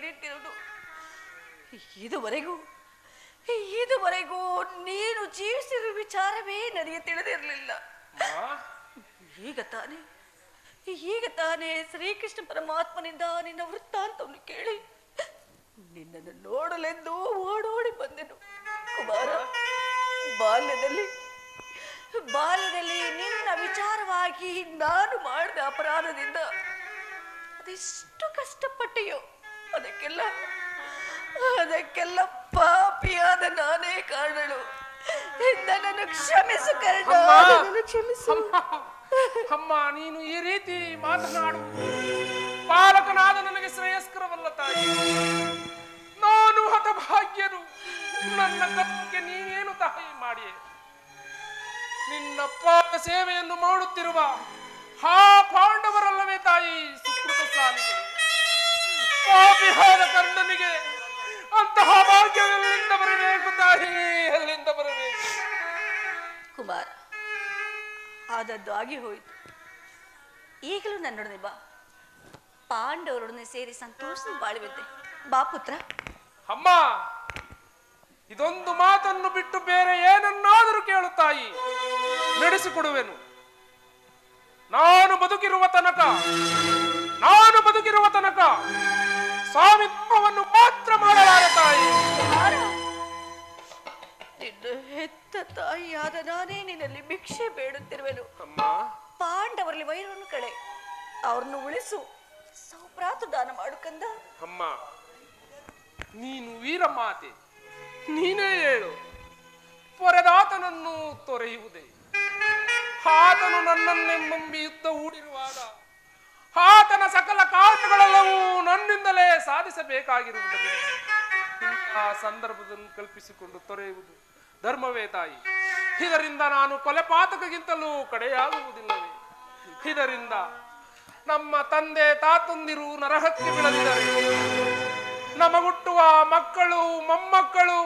ನಿಂತಿರುವುದು. ಇದುವರೆಗೂ ನೀನು ಜೀವಿಸಿರುವ ವಿಚಾರವೇ ನನಗೆ ತಿಳಿದಿರಲಿಲ್ಲ. ಈಗ ತಾನೇ ಶ್ರೀಕೃಷ್ಣ ಪರಮಾತ್ಮನಿಂದ ನಿನ್ನ ವೃತ್ತಾಂತವನ್ನು ಕೇಳಿ ನಿನ್ನನ್ನು ನೋಡಲೆಂದು ಓಡೋಡಿ ಬಂದೆನು. ಕುಮಾರ, ಬಾಲ್ಯದಲ್ಲಿ ನಿನ್ನ ವಿಚಾರವಾಗಿ ನಾನು ಮಾಡಿದ ಅಪರಾಧದಿಂದ ಅದೆಷ್ಟು ಕಷ್ಟಪಟ್ಟೆಯೋ ಅದಕ್ಕೆಲ್ಲ ಪಾಪಿಯಾದ ನಾನೇ ಕಾರಣಳು. ನನ್ನನ್ನು ಕ್ಷಮಿಸು ಕರ್ಣ, ನನ್ನನ್ನು ಕ್ಷಮಿಸು. ಅಮ್ಮ, ನೀನು ಈ ರೀತಿ ಮಾತನಾಡು ಪಾಲಕನಾದ ನನಗೆ ಶ್ರೇಯಸ್ಕರವಲ್ಲ ತಾಯಿ. ನಾನು ಹತಭಾಗ್ಯನು. ನನ್ನ ಕತ್ತಿಗೆ ನೀನೇನು ತಾಯಿ ಮಾಡಿಯೇ? ನಿನ್ನ ಪಾದ ಸೇವೆಯನ್ನು ಮಾಡುತ್ತಿರುವ ಆ ಪಾಂಡವರಲ್ಲವೇ ತಾಯಿ ಸುಕೃತ ಸಾಲಿಗಳು? ಪಾಪಿಯಾದ ಕರ್ಣನಿಗೆ ಅಂತಹ ಭಾಗ್ಯವೆಲ್ಲಿಂದ ಬರಬೇಕು ತಾಯಿ, ಎಲ್ಲಿಂದ ಬರಬೇಕು? ಕುಮಾರ, ಆದದ್ದು ಆಗಿ ಹೋಯಿತು. ಈಗಲೂ ನನ್ನೊಡನೆ ಬಾ. ಪಾಂಡವರೊಡನೆ ಸೇರಿ ಸಂತೋಷ ಬಾಳುವಂತೆ ಬಾ ಪುತ್ರ. ಅಮ್ಮ, ಇದೊಂದು ಮಾತನ್ನು ಬಿಟ್ಟು ಬೇರೆ ಏನನ್ನಾದರೂ ಕೇಳು ತಾಯಿ, ನಡೆಸಿಕೊಡುವೆನು. ನಾನು ಬದುಕಿರುವ ತನಕ ಸ್ವಾಮಿತ್ವವನ್ನು ಮಾತ್ರ ಮಾಡಲಾರೆ ತಾಯಿ. ನಿನ್ನ ಹೆತ್ತ ತಾಯಿಯಾದ ನಾನೇ ನಿನ್ನಲ್ಲಿ ಭಿಕ್ಷೆ ಬೇಡುತ್ತಿರುವೆನು. ಅಮ್ಮ, ಪಾಂಡವರಲ್ಲಿ ವೈರವನ್ನು ಕಡೆ ಅವ್ರನ್ನು ಉಳಿಸು, ಸೌಭ್ರಾತು ದಾನ ಮಾಡು ಕಂದ. ಅಮ್ಮ, ನೀನು ವೀರ ಮಾತೆ, ನೀನೇ ಹೇಳು. ಪೊರೆದಾತನನ್ನು ತೊರೆಯುವುದೇ? ಆತನು ನನ್ನನ್ನೆಂಬಿ ಯುದ್ಧ ಹೂಡಿರುವಾಗ ಆತನ ಸಕಲ ಕಾರ್ಯಗಳೆಲ್ಲವೂ ನನ್ನಿಂದಲೇ ಸಾಧಿಸಬೇಕಾಗಿರುವುದರಿಂದ ಇಂತಹ ಸಂದರ್ಭವನ್ನು ಕಲ್ಪಿಸಿಕೊಂಡು ತೊರೆಯುವುದು ಧರ್ಮವೇ ತಾಯಿ? ಇದರಿಂದ ನಾನು ಕೊಲೆಪಾತಕಗಿಂತಲೂ ಕಡೆಯಾಗುವುದಿಲ್ಲವೇ? ಇದರಿಂದ ನಮ್ಮ ತಂದೆ ತಾತಂದಿರು ನರಹತ್ಯೆ ಬೀಳದಿದ್ದಾರೆ. ನಮಗುಟ್ಟುವ ಮಕ್ಕಳು ಮೊಮ್ಮಕ್ಕಳು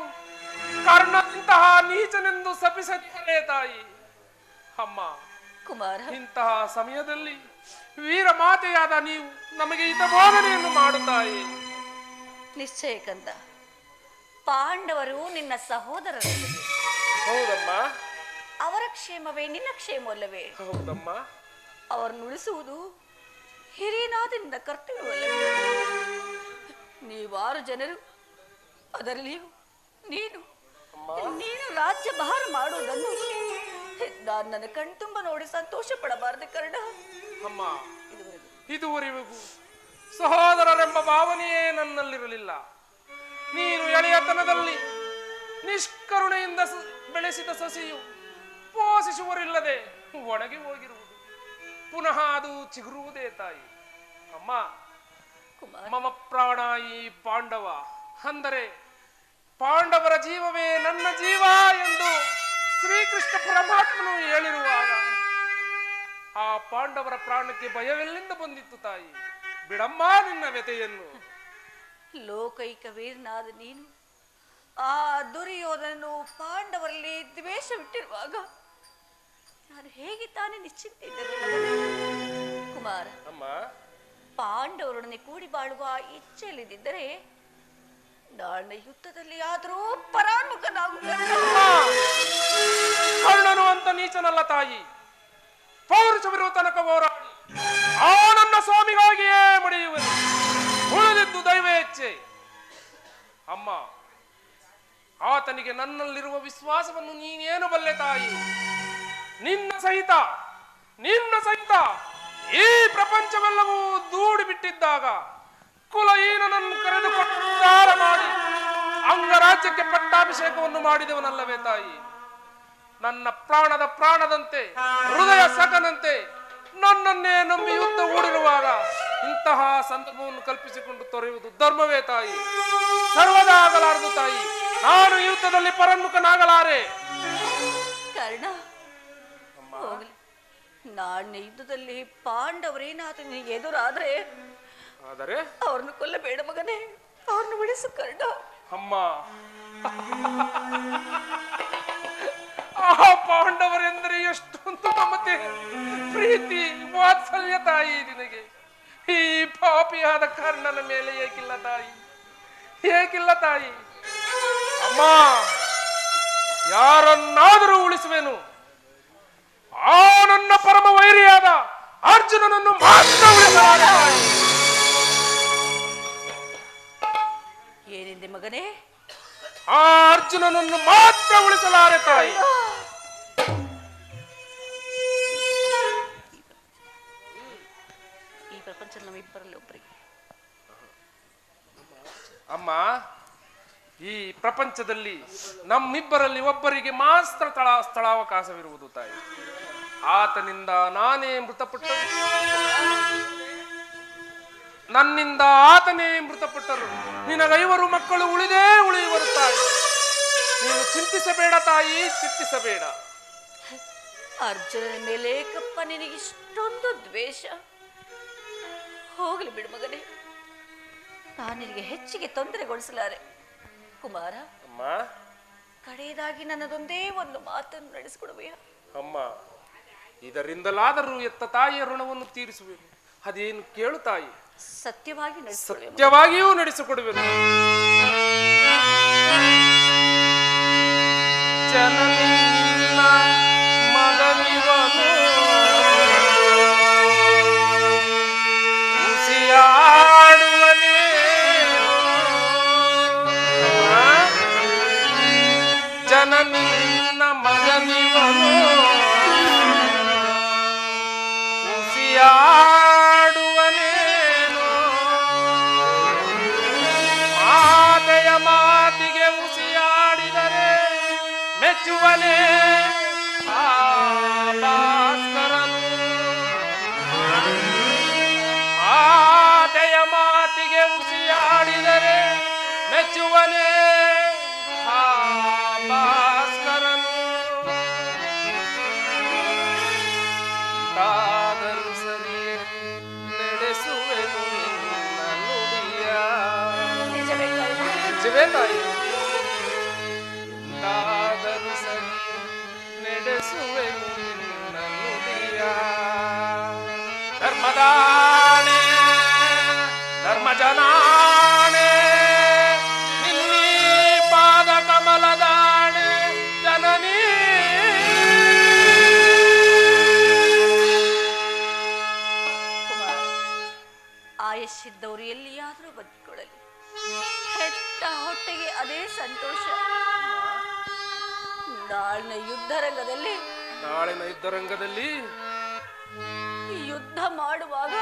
ಕರ್ಣಂತಹ ನೀಚನೆಂದು ಶಪಿಸದಿದ್ದರೆ ತಾಯಿ. ಅಮ್ಮ ಕುಮಾರ, ಇಂತಹ ಸಮಯದಲ್ಲಿ ವೀರ ಮಾತೆಯಾದ ನೀವು ನಮಗೆ ಹಿತಬೋಧನೆಯನ್ನು ಮಾಡುತ್ತಾಯಿ. ನಿಶ್ಚಯ ಕಂದ. ಪಾಂಡವರು ನಿನ್ನ ಸಹೋದರರಲ್ಲವೇ? ಹೌದಮ್ಮ. ಅವರ ಕ್ಷೇಮವೇ ನಿನ್ನ ಕ್ಷೇಮವಲ್ಲವೇ? ಹೌದಮ್ಮ. ಅವರನ್ನು ಉಳಿಸುವುದು ಹಿರಿಯನಾದ ನಿನ್ನ ಕರ್ತವ್ಯವಲ್ಲವೇ? ನೀವಾರು ಜನರು, ಅದರಲ್ಲಿಯೂ ನೀನು ರಾಜ್ಯ ಭಾರ ಮಾಡುವುದನ್ನು ನಾನು ನನ್ನ ಕಣ್ತುಂಬ ನೋಡಿ ಸಂತೋಷ ಪಡಬಾರದೆ ಕರ್ಣ. ಅಮ್ಮ, ಇದುವರೆಗೂ ಸಹೋದರರೆಂಬ ಭಾವನೆಯೇ ನನ್ನಲ್ಲಿರಲಿಲ್ಲ. ನೀನು ಎಳೆಯತನದಲ್ಲಿ ನಿಷ್ಕರುಣೆಯಿಂದ ಬೆಳೆಸಿದ ಸಸಿಯು ಪೋಷಿಸುವರಿಲ್ಲದೆ ಒಣಗಿ ಹೋಗಿರುವುದು, ಪುನಃ ಅದು ಚಿಗುರುವುದೇ ತಾಯಿ. ಅಮ್ಮ, ಮಮ ಪ್ರಾಣ ಈ ಪಾಂಡವ, ಅಂದರೆ ಪಾಂಡವರ ಜೀವವೇ ನನ್ನ ಜೀವ ಎಂದು ಶ್ರೀಕೃಷ್ಣ ಪರಮಾತ್ಮನು ಹೇಳಿರುವಾಗ ಆ ಪಾಂಡವರ ಪ್ರಾಣಕ್ಕೆ ಭಯವೆಲ್ಲಿಂದ ಬಂದಿತ್ತು ತಾಯಿ? ಬಿಡಮ್ಮ ನಿನ್ನ ವ್ಯತೆಯನ್ನು. ಲೋಕೈಕ ವೀರನಾದ ನೀನು ಆ ದುರ್ಯೋಧನನು ಪಾಂಡವರಲ್ಲಿ ದ್ವೇಷವಿಟ್ಟಿರುವಾಗ ನಾನು ಹೇಗೆ ತಾನೇ ನಿಶ್ಚಿಂತಿದ್ದರೆ ಕುಮಾರ? ಅಮ್ಮ, ಪಾಂಡವರೊಡನೆ ಕೂಡಿ ಬಾಳುವ ಇಚ್ಛೆಯಲ್ಲಿದ್ದರೆ ನಾಳೆ ಯುದ್ಧದಲ್ಲಿ ಆದರೂ ಪರಾನ್ಮುಖನಾಗು. ಕರ್ಣನು ಅಂತ ನೀಚನಲ್ಲ ತಾಯಿ. ಪೌರುಷವಿರುವ ತನಕ ಹೋರಾಡಿ ಆ ನನ್ನ ಸ್ವಾಮಿಗಾಗಿಯೇ ಮಡಿಯುವನು. ಉಳಿದಿದ್ದು ದೈವ ಇಚ್ಛೆ. ಅಮ್ಮ, ಆತನಿಗೆ ನನ್ನಲ್ಲಿರುವ ವಿಶ್ವಾಸವನ್ನು ನೀನೇನು ಬಲ್ಲೆ ತಾಯಿ? ನಿನ್ನ ಸಹಿತ ಈ ಪ್ರಪಂಚವೆಲ್ಲವೂ ದೂಡಿ ಬಿಟ್ಟಿದ್ದಾಗ ಕುಲಹೀನನನ್ನು ಕರೆದುಕೊಂಡು ಉದ್ಧಾರ ಮಾಡಿ ಅಂಗರಾಜ್ಯಕ್ಕೆ ಪಟ್ಟಾಭಿಷೇಕವನ್ನು ಮಾಡಿದವನಲ್ಲವೇ ತಾಯಿ? ನನ್ನ ಪ್ರಾಣದ ಪ್ರಾಣದಂತೆ, ಹೃದಯ ಸಕನಂತೆ ನನ್ನನ್ನೇ ನಂಬಿ ಯುದ್ಧ ಹೂಡಿರುವಾಗ ಇಂತಹ ಸಂದರ್ಭವನ್ನು ಕಲ್ಪಿಸಿಕೊಂಡು ತೊರೆಯುವುದು ಧರ್ಮವೇ ತಾಯಿ? ಸರ್ವದಾ ಆಗಲಾರದು ತಾಯಿ. ನಾನು ಯುದ್ಧದಲ್ಲಿ ಪರನ್ಮುಖನಾಗಲಾರೆ. ಕರ್ಣ, ಹೋಗಲಿ. ನಾಳೆ ಯುದ್ಧದಲ್ಲಿ ಪಾಂಡವರೇನಾದರೂ ನಿನಗೆ ಎದುರಾದ್ರೆ ಅವ್ರನ್ನು ಕೊಲ್ಲಬೇಡ ಮಗನೇ, ಅವ್ರನ್ನು ಬಿಡಿಸು ಕರ್ಣ. ಅಮ್ಮ, ಆ ಪಾಂಡವರೆಂದರೆ ಎಷ್ಟೊಂದು ಮಮತೆ, ಪ್ರೀತಿ, ವಾತ್ಸಲ್ಯ ತಾಯಿ ನಿನಗೆ. ಈ ಪಾಪಿಯಾದ ಕರ್ಣನ ಮೇಲೆ ಏಕಿಲ್ಲ ತಾಯಿ, ಏಕಿಲ್ಲ ತಾಯಿ. ಅಮ್ಮ, ಯಾರನ್ನಾದರೂ ಉಳಿಸುವೆನು, ಆ ನನ್ನ ಪರಮ ವೈರಿಯಾದ ಅರ್ಜುನನನ್ನು ಮಾತ್ರ ಉಳಿಸಲಾರೆ ತಾಯಿ. ಏನೆಂದೆ ಮಗನೇ? ಆ ಅರ್ಜುನನನ್ನು ಮಾತ್ರ ಉಳಿಸಲಾರೆ ತಾಯಿ. ಈ ಪ್ರಪಂಚ ನಮ್ಮಿಬ್ಬರಲ್ಲಿ ಒಬ್ಬರಿಗೆ. ಅಮ್ಮ, ಈ ಪ್ರಪಂಚದಲ್ಲಿ ನಮ್ಮಿಬ್ಬರಲ್ಲಿ ಒಬ್ಬರಿಗೆ ಮಾತ್ರ ಸ್ಥಳಾವಕಾಶವಿರುವುದು ತಾಯಿ. ಆತನಿಂದ ನಾನೇ ಮೃತಪಟ್ಟರು, ನನ್ನಿಂದ ಆತನೇ ಮೃತಪಟ್ಟರು. ನಿನಗೈವರು ಮಕ್ಕಳು ಉಳಿದೇ ಉಳಿಯುವರು ತಾಯಿ. ನೀನು ಚಿಂತಿಸಬೇಡ ತಾಯಿ, ಚಿಂತಿಸಬೇಡ. ಅರ್ಜುನನ ಮೇಲೆ ಕಪ್ಪ ನಿನಗೆ ಇಷ್ಟೊಂದು ದ್ವೇಷ. ಹೋಗಲಿ ಬಿಡು ಮಗನೇ, ನಾನು ನಿನಗೆ ಹೆಚ್ಚಿಗೆ ತೊಂದರೆಗೊಳಿಸಲಾರೆ. ಕುಮಾರ, ಅಮ್ಮ, ಕಡೆಯದಾಗಿ ನನ್ನದೊಂದೇ ಒಂದು ಮಾತನ್ನು ನಡೆಸಿಕೊಡುವೆಯ? ಅಮ್ಮ, ಇದರಿಂದಲಾದರೂ ಎತ್ತ ತಾಯಿಯ ಋಣವನ್ನು ತೀರಿಸುವೆನು. ಅದೇನು ಕೇಳು ತಾಯಿ. ಸತ್ಯವಾಗಿ ನಡೆಸಿಕೊಡುವೆ. ಸತ್ಯವಾಗಿಯೂ ನಡೆಸಿಕೊಡುವೆನು. ಜನನಿನ್ನ ಮಗನಿವನು ಉಸಿಯಾಡುವನೇ, ಜನನಿನ್ನ ಮಗನಿವನು ಉಸಿಯಾಡುವನೇನು, ಮಾತೆಯ ಮಾತಿಗೆ ಉಸಿಯಾಡಿದರೆ ಮೆಚ್ಚುವನೇ ಆ ಭಾಸ್ಕರನು. ಮಾತೆಯ ಮಾತಿಗೆ ಉಸಿಯಾಡಿದರೆ ಮೆಚ್ಚುವನೇ ಆ ಭಾಸ್ಕರನು. ತಾದರೂ ಸರಿಯೇ ನಡೆಸುವೆನು ನಿನ್ನ ನುಡಿಯ. ನಿಜವೇ ತಾಯಿ? ತಾದರೂ ಸರಿ ನಡೆಸುವೆನು ನಿನ್ನ ನುಡಿಯ. ಧರ್ಮದಾಣೆ ಧರ್ಮಜನಾಣೆ ನಿನ್ನೀ ಪಾದ ಕಮಲದಾಣೆ ಜನನೀ. ಆಯಸ್ಸಿದ್ದವರು ಎಲ್ಲಿಯಾದರೂ ಬದುಕೊಳ್ಳಲಿ, ಹೆತ್ತ ಹೊಟ್ಟೆಗೆ ಅದೇ ಸಂತೋಷ. ನಾಳಿನ ಯುದ್ಧರಂಗದಲ್ಲಿ ಯುದ್ಧ ಮಾಡುವಾಗ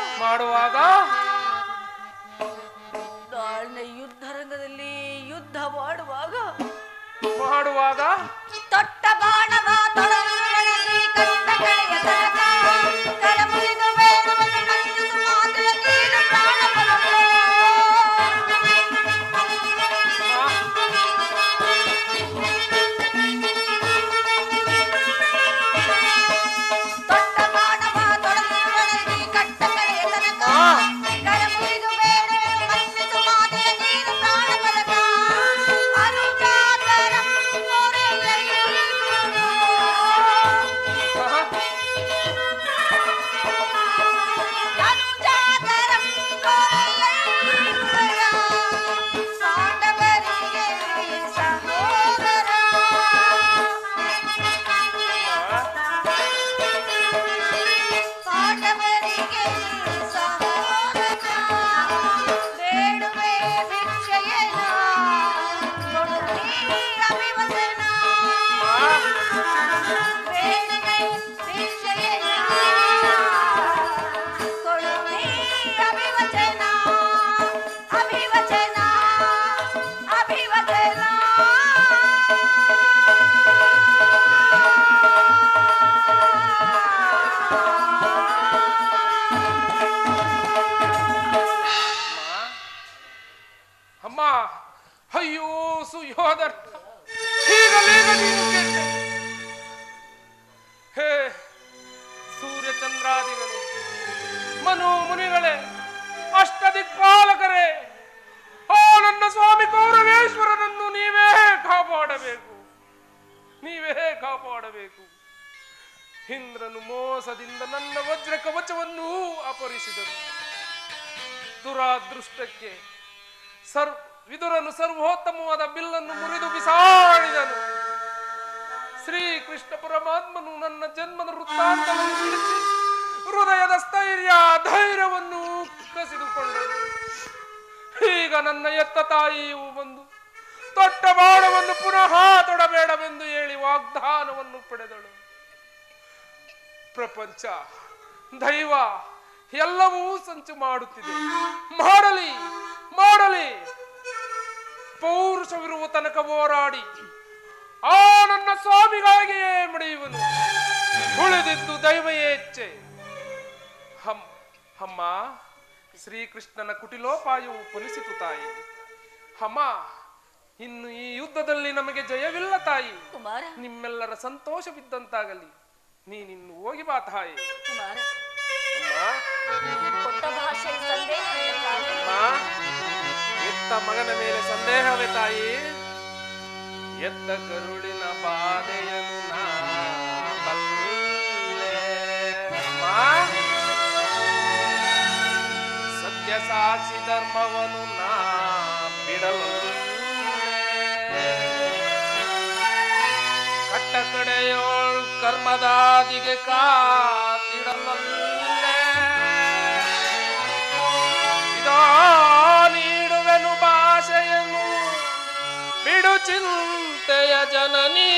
ನಾಳಿನ ಯುದ್ಧರಂಗದಲ್ಲಿ ಯುದ್ಧ ಮಾಡುವಾಗ ತೊಟ್ಟ ಬಾಣವ ತೊಳೆದು ಕಟ್ಟ ಕಡೆಯ ತನಕ ಕಳಮುರಿದು ಬೇಡವನ್ನು ಮನ್ನಿಸು ಮಾತೆಯ ನೀನು ಪ್ರಾಣ ಫಲವೋ. ತೊಟ್ಟ ಬಾಣವ ತೊಳೆದು ಕಟ್ಟ ಕಡೆಯ ತನಕ ಕಳಮುರಿದು ಬೇಡವನ್ನು ಮನ್ನಿಸು ಮಾತೆಯ ನೀನು ಪ್ರಾಣ ಫಲಕ. ಅನುಜಾತರ ಚಂದ್ರಾದಿಗಳೇ, ಮನು ಮುನಿಗಳೇ, ಅಷ್ಟದಿಕ್ಪಾಲಕರೇ, ಆ ನನ್ನ ಸ್ವಾಮಿ ಕೌರವೇಶ್ವರನನ್ನು ನೀವೇ ಕಾಪಾಡಬೇಕು, ನೀವೇ ಕಾಪಾಡಬೇಕು. ಇಂದ್ರನು ಮೋಸದಿಂದ ನನ್ನ ವಜ್ರ ಕವಚವನ್ನು ಅಪಹರಿಸಿದರು. ದುರಾದೃಷ್ಟಕ್ಕೆ ವಿದುರನು ಸರ್ವೋತ್ತಮವಾದ ಬಿಲ್ಲನ್ನು ಮುರಿದು ಬಿಸಾಡಿದನು. ಶ್ರೀಕೃಷ್ಣ ಪರಮಾತ್ಮನು ನನ್ನ ಜನ್ಮದ ವೃತ್ತಾಂತವನ್ನು ತಿಳಿಸಿ ಹೃದಯದ ಧೈರ್ಯವನ್ನು ಕಸಿದುಕೊಂಡನು. ಈಗ ನನ್ನ ಎತ್ತ ತಾಯಿಯು ಬಂದು ತೊಟ್ಟ ಬಾಣವನ್ನು ಪುನಃ ತೊಡಬೇಡವೆಂದು ಹೇಳಿ ವಾಗ್ದಾನವನ್ನು ಪಡೆದಳು. ಪ್ರಪಂಚ, ದೈವ ಎಲ್ಲವೂ ಸಂಚು ಮಾಡುತ್ತಿದೆ. ಮಾಡಲಿ ಮಾಡಲಿ, ಪೌರುಷವಿರುವ ತನಕ ಹೋರಾಡಿ ಆ ನನ್ನ ಸ್ವಾಮಿಗಾಗಿಯೇ ಮಡಿಯುವನು. ಉಳಿದಿದ್ದು ದೈವಯೇ ಇಚ್ಛೆ. ಅಮ್ಮ, ಶ್ರೀಕೃಷ್ಣನ ಕುಟಿಲೋಪಾಯವು ಫಲಿಸಿತು ತಾಯಿ. ಅಮ್ಮ, ಇನ್ನು ಈ ಯುದ್ಧದಲ್ಲಿ ನಮಗೆ ಜಯವಿಲ್ಲ ತಾಯಿ. ಕುಮಾರ, ನಿಮ್ಮೆಲ್ಲರ ಸಂತೋಷವಿದ್ದಂತಾಗಲಿ. ನೀನಿನ್ನು ಹೋಗಿ ಬಾ ತಾಯಿ. ಕುಮಾರ, ಅಮ್ಮ, ಕೊಟ್ಟ ಭಾಷೆಯ ಸಂದೇಹವಿಲ್ಲ ತಾಯಿ. ಎತ್ತ ಮಗನ ಮೇಲೆ ಸಂದೇಹವೇ ತಾಯಿ? ಎತ್ತ ಕರುಳಿನ ಬಾಧೆಯನ್ನು ನಾ ಬಲ್ಲೆ. ಸತ್ಯ ಸಾಕ್ಷಿ ಧರ್ಮವನ್ನು ನಾ ಬಿಡಲು ಕಟ್ಟ ಕಡೆಯೋಳ್ ಕರ್ಮದಾದಿಗೆ ಕಾತಿಡಲಲ್ಲೇ. ಇದೋ ನೀಡುವೆನು ಭಾಷೆಯನ್ನು ಬಿಡು ಚಿಂತೆಯ ಜನನೀ.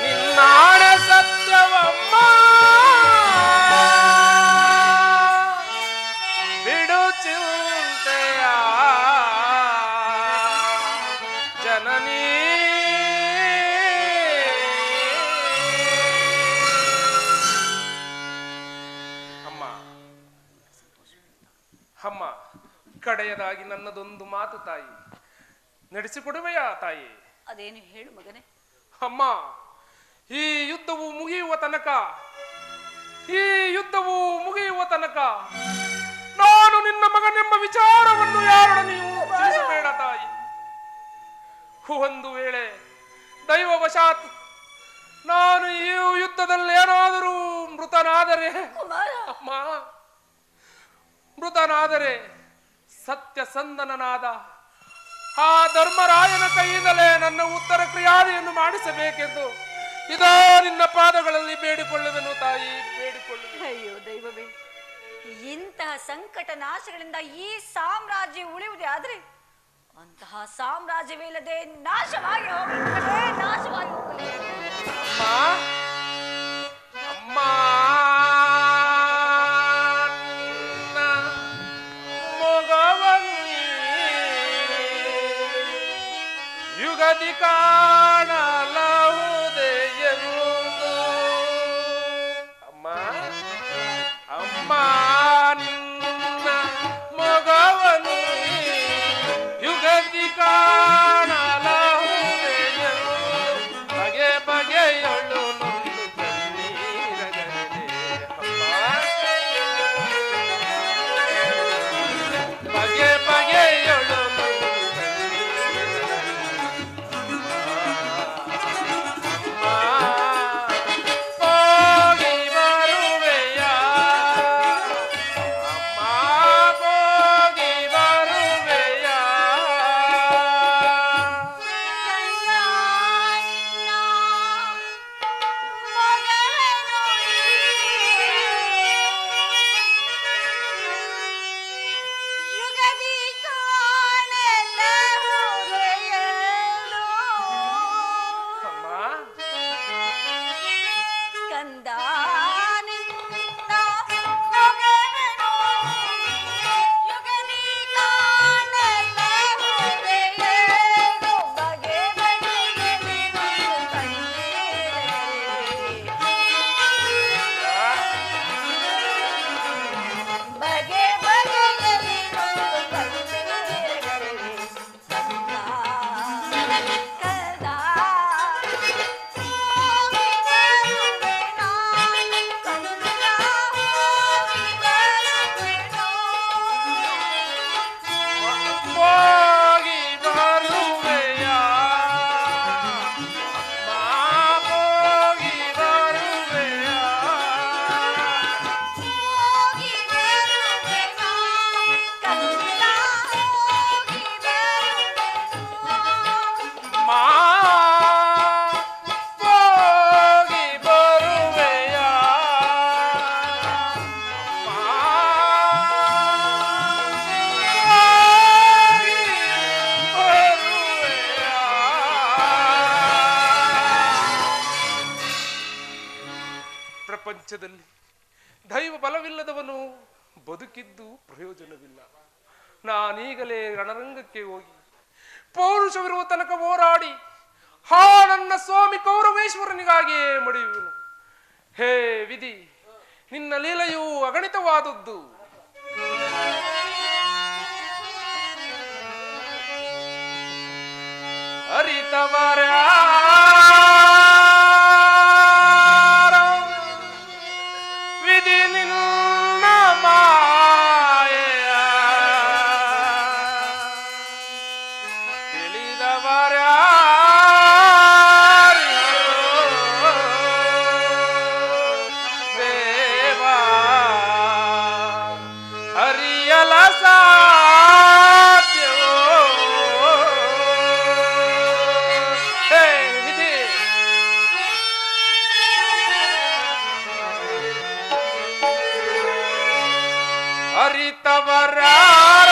ನಿನ್ನಾಣೆ ಸತ್ಯವಮ್ಮ, ಬಿಡು ಚಿಂತೆಯ ಜನನೀ. ಅಮ್ಮ, ಕಡೆಯದಾಗಿ ನನ್ನದೊಂದು ಮಾತು ತಾಯಿ, ನಡೆಸಿಕೊಡುವೆಯಾ ತಾಯಿ? ಅದೇನು ಹೇಳು ಮಗನೇ. ಅಮ್ಮ, ಈ ಯುದ್ಧವು ಮುಗಿಯುವ ತನಕ ನಾನು ನಿನ್ನ ಮಗನೆಂಬ ವಿಚಾರವನ್ನು ಯಾರೊಡನೆಯೂ ತಿಳಿಸಬೇಡ ತಾಯಿ. ಒಂದು ವೇಳೆ ದೈವವಶಾತ್ ನಾನು ಈ ಯುದ್ಧದಲ್ಲಿ ಏನಾದರೂ ಮೃತನಾದರೆ, ಅಮ್ಮ, ಮೃತನಾದರೆ ಸತ್ಯಸಂಧನನಾದ ಆ ಧರ್ಮರಾಯನ ಕೈಯಿಂದಲೇ ನನ್ನ ಉತ್ತರ ಕ್ರಿಯಾದಿಯನ್ನು ಮಾಡಿಸಬೇಕೆಂದು ಇದೋ ನಿನ್ನ ಪಾದಗಳಲ್ಲಿ ಬೇಡಿಕೊಳ್ಳುವೆನು ತಾಯಿ, ಬೇಡಿಕೊಳ್ಳುವೆ. ಅಯ್ಯೋ ದೈವವೇ, ಇಂತಹ ಸಂಕಟ ನಾಶಗಳಿಂದ ಈ ಸಾಮ್ರಾಜ್ಯ ಉಳಿಯುವುದೇ ಆದ್ರೆ ಅಂತಹ ಸಾಮ್ರಾಜ್ಯವೇ ಇಲ್ಲದೆ ನಾಶವಾಗಿ ಹೋಗಲಿ, ನಾಶವಾಗಿ ಹೋಗಲಿ. ಅಮ್ಮ, ಯುಗದಿ ಕಾಣಲಹುದೆ ಎಂದು. ಅಮ್ಮ, ಅಮ್ಮ, ನಿನ್ನ ಮೊಗವನು ಯುಗದಿ ಕಾಣಲಹುದೆ ಎಂದು ಬಗೆ ಬಗೆಯೊಳು ನೊಂದು ಕಣ್ಣೀರಗದೆ. ಅಮ್ಮ, ಬಗೆ ಬಗೆಯೊಳು ಪ್ರಪಂಚದಲ್ಲಿ ದೈವ ಬಲವಿಲ್ಲದವನು ಬದುಕಿದ್ದು ಪ್ರಯೋಜನವಿಲ್ಲ. ನಾನೀಗಲೇ ರಣರಂಗಕ್ಕೆ ಹೋಗಿ ಪೌರುಷವಿರುವ ತನಕ ಹೋರಾಡಿ ನನ್ನ ಸ್ವಾಮಿ ಕೌರವೇಶ್ವರನಿಗಾಗಿಯೇ ಮಡಿಯುವೆನು. ಹೇ ವಿಧಿ, ನಿನ್ನ ಲೀಲೆಯು ಅಗಣಿತವಾದದ್ದು. ಅರಿತವರ ವಿಧಿ ನಿನ್ನ ಮಾಯೆಯ ತಿಳಿದವರ ದೇವಾ ಹರಿಯಲ ಸಾಧ್ಯವೋ. ಹೇ ವಿಧಿ, ಅರಿತವರಾರ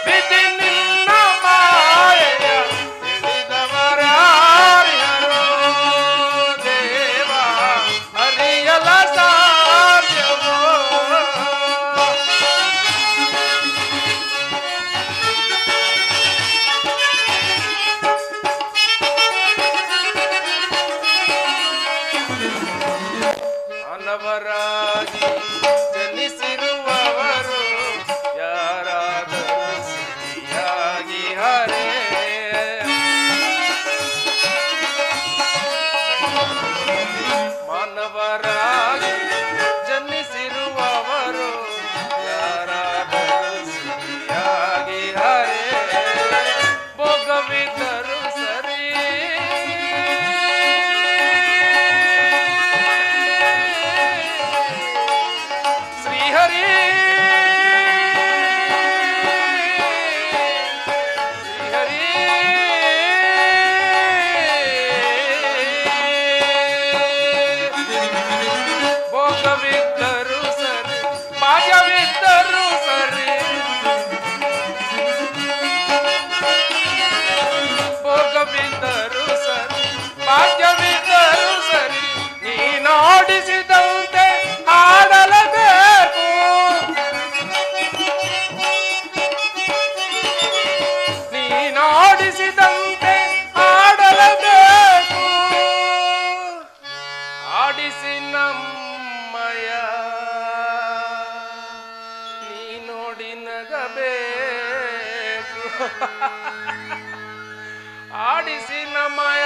ವಿಧಿ ನಿನ್ನ ಮಾಯೆಯ ತಿಳಿದವರಾರ್ಯರೋ ದೇವ ಹರಿಯಲ ಸಾಧ್ಯವೋ. ಮಾನವರಾಗಿ ಜನಿಸಿರುವವರು ಯಾರಾದರೂ ಸಿಹಿಯಾಗಿ ಹರೇ. ಮಾನವರಾಗಿ ಜನಿಸಿರುವವರು ಯಾರಾದರೂ ಸಿಹಿಯಾಗಿ ಹರೇ. ಭೋಗವಿದ್ದರು ಸರಿ ಶ್ರೀಹರಿ ಶ್ರೀಹರಿ ಭೋಗವಿದ್ದರು ಸರಿ ಭಾಗ್ಯವಿದ್ದರು ಸರಿ ಭೋಗವಿದ್ದರು ಸರಿ ಭಾಗ್ಯವಿದ್ದರು ಸರಿ ನೀನಾಡಿಸಿದಂತೆ ಆಡಲಬೇಕು. ನೀನಾಡಿಸಿದಂತೆ ಆಡಲಬೇಕು. ಆಡಿಸಿ ನಮ್ಮಯ ನೀ ನೋಡಿ ನಗಬೇಕು. ಆಡಿಸಿ ನಮ್ಮಯ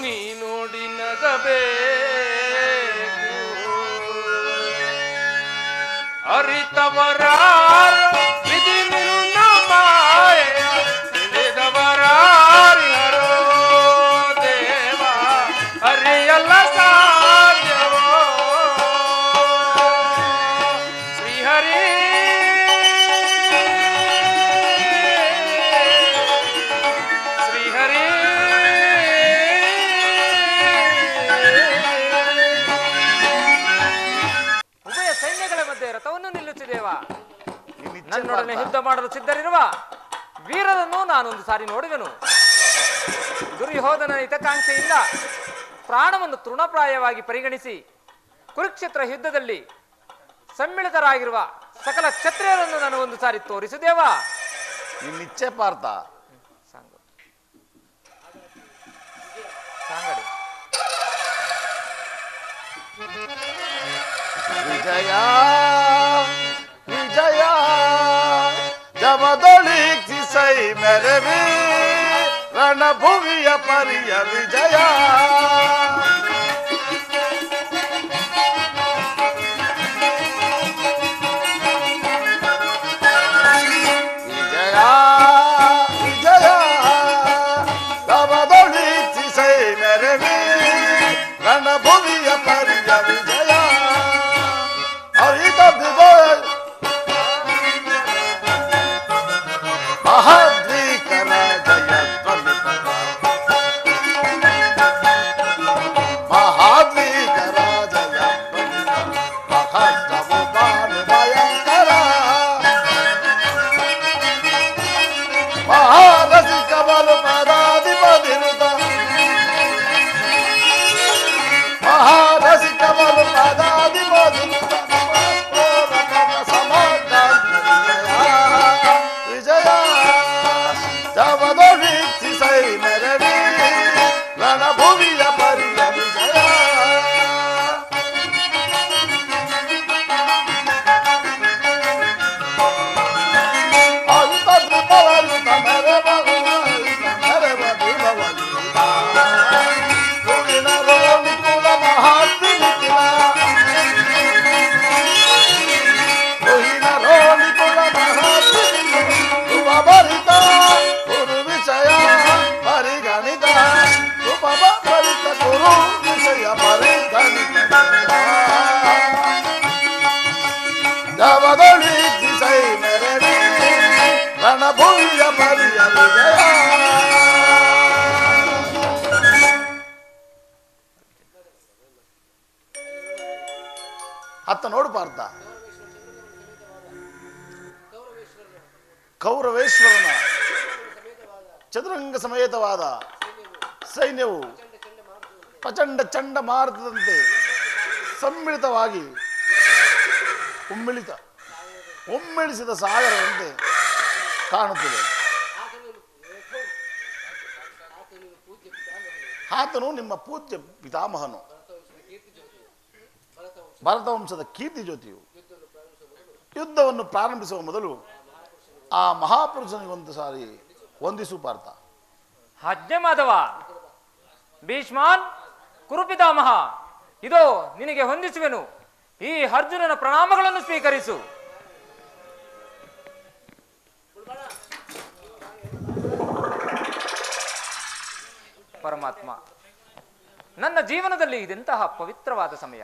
ನೀ ನೋಡಿ ನಗಬೇಕು. ಅರಿತವರಾರ ವಿಧಿ ನಿನ್ನ ಮಾಯೆಯ ತಿಳಿದವರಾರ್ಯರೋ ದೇವ ಹರಿಯಲ್ಲ ಸಾಧ್ಯವೋ. ಶ್ರೀಹರಿ ಶ್ರೀಹರಿ ಉಭಯ ಸೈನ್ಯಗಳ ಮಧ್ಯೆ ರಥವನ್ನು ನಿಲ್ಲಿಸಿದೇವಾ. ನೀನ್ ಇಚ್ಛೆ ನನ್ನೊಡನೆ ಪಾರ್ಥ. ಯುದ್ಧ ಮಾಡಲು ಸಿದ್ಧರಿರುವ ವೀರರನ್ನು ನಾನೊಂದು ಸಾರಿ ನೋಡುವೆನು. ದುರ್ಯೋಧನ ಹಿತಕಾಂಕ್ಷೆಯಿಂದ ಪ್ರಾಣವನ್ನು ತೃಣಪ್ರಾಯವಾಗಿ ಪರಿಗಣಿಸಿ ಕುರುಕ್ಷೇತ್ರ ಯುದ್ಧದಲ್ಲಿ ಸಮ್ಮಿಳಿತರಾಗಿರುವ ಸಕಲ ಕ್ಷತ್ರಿಯರನ್ನು ನಾನು ಒಂದು ಸಾರಿ ತೋರಿಸಿದೇವಾ. ನಿನ್ನ ಇಚ್ಛೆ ಪಾರ್ಥ. ಸಾಂಗು ಸಾಂಗಡಿ ವಿಜಯ ವಿಜಯ ಜಮದೊಳಿಸೈ ಮೆರವಿ ರಣಭುವಿಯ ಪರಿಯ ವಿಜಯ. ವಿಜಯ ವಿಜಯ ಜಮದೊಳಿಸೈ ಮೆರವಿ ರಣಭುವಿಯ ಪರಿಯ ವಿಜಯ. ಹರಿತ ಮಹಾದ್ವೀಕರ ಜಯ ಮಹಾದ್ವೀಕರ ಜಯ ಮಹಸ್ತವು ಬಾನು ಭಯಂಕರ ಮಹಾರಸಿಕ ಬಲು ಪದ ಜವದೊಳಿ ದಿಸೈ ಮೆರಡಿ ರಣಭೂಮಿಯ ಪರಿಯ ವಿಜಯ. ಅತ್ತ ನೋಡು ಪಾರ್ಥ, ಕೌರವೇಶ್ವರನ ಚದುರಂಗ ಸಮೇತವಾದ ಸೈನ್ಯವು ಪ್ರಚಂಡ ಚಂಡಮಾರುತದಂತೆ ಸಮ್ಮಿಳಿತವಾಗಿ ಒಮ್ಮಿಳಿಸಿದ ಸಾಗರದಂತೆ ಕಾಣುತ್ತಿದೆ. ಆತನು ನಿಮ್ಮ ಪೂಜ್ಯ ಪಿತಾಮಹನು, ಭರತವಂಶದ ಕೀರ್ತಿ ಜ್ಯೋತಿಯು. ಯುದ್ಧವನ್ನು ಪ್ರಾರಂಭಿಸುವ ಮೊದಲು ಆ ಮಹಾಪುರುಷನಿಗೊಂದು ಸಾರಿ ವಂದಿಸು ಪಾರ್ಥ. ಆಜ್ಞೆ ಮಾಧವ. ಭೀಷ್ಮಾನ್ ಕುರುಪಿತಾಮಹ, ಇದೋ ನಿನಗೆ ಹೊಂದಿಸುವೆನು. ಈ ಅರ್ಜುನನ ಪ್ರಣಾಮಗಳನ್ನು ಸ್ವೀಕರಿಸು. ಪರಮಾತ್ಮ, ನನ್ನ ಜೀವನದಲ್ಲಿ ಇದೆಂತಹ ಪವಿತ್ರವಾದ ಸಮಯ.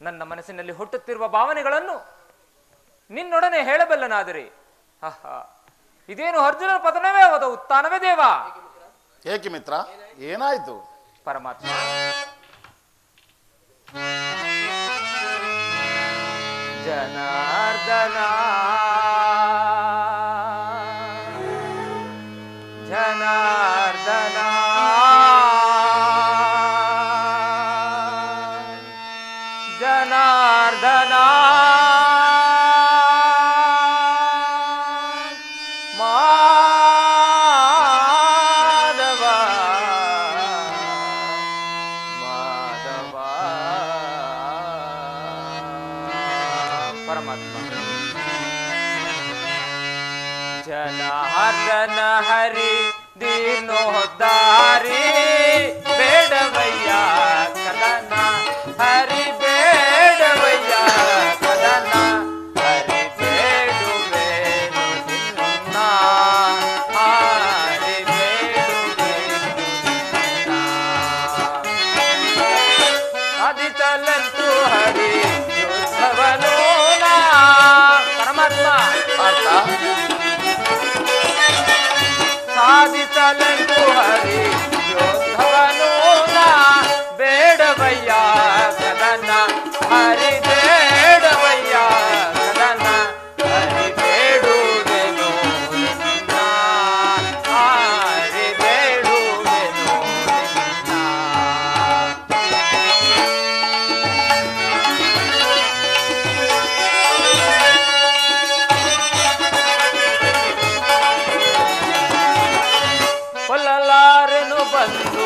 ನನ್ನ ಮನಸ್ಸಿನಲ್ಲಿ ಹುಟ್ಟುತ್ತಿರುವ ಭಾವನೆಗಳನ್ನು ನಿನ್ನೊಡನೆ ಹೇಳಬಲ್ಲನಾದರೆ, ಆಹಾ, ಇದೇನು ಅರ್ಜುನನ ಪತನವೇ ಅವದ ಉತ್ಥಾನವೇ ದೇವ? ಏಕೆ ಮಿತ್ರ, ಏನಾಯ್ತು? ಪರಮಾತ್ಮ, ಜನಾರ್ದನ ಜನಾರ್ದನ ಜನಾರ್ದನ ಮಾಧವ ಮಾಧವ. ಪರಮಾತ್ಮ, ಜನಾರ್ದನ ಹರಿ ದೀನೋದ್ಧಾರಿ ಬೇಡವಯ್ಯ ಕದನ, ಹರಿ ಬೇಡವಯ್ಯ ಕದನ, ಹರಿ ಬೇಡುವೇನು ನಿನ್ನ, ಹರಿ ಬೇಡುವೇನು ನಿನ್ನ. ಸಾಧಿಸಲಂತೂ ಹರಿ ಯುದ್ಧವನು ನಾ. ಪರಮಾತ್ಮ, ಸಾಧಿಸಲೆಂದು ಹರಿ ಯೋಧವನು ನಾ. ಬೇಡವಯ್ಯ ಕದನ, ಹರಿ ಬೇಡವಯ್ಯ ಕದನ, ಹರಿ ಬೇಡುವೆನು ನಿನ್ನ, ಹರಿ ಬೇಡುವೆನು ನಿನ್ನ. ಕೊಲ್ಲಲಾರೆನು ಬಂದು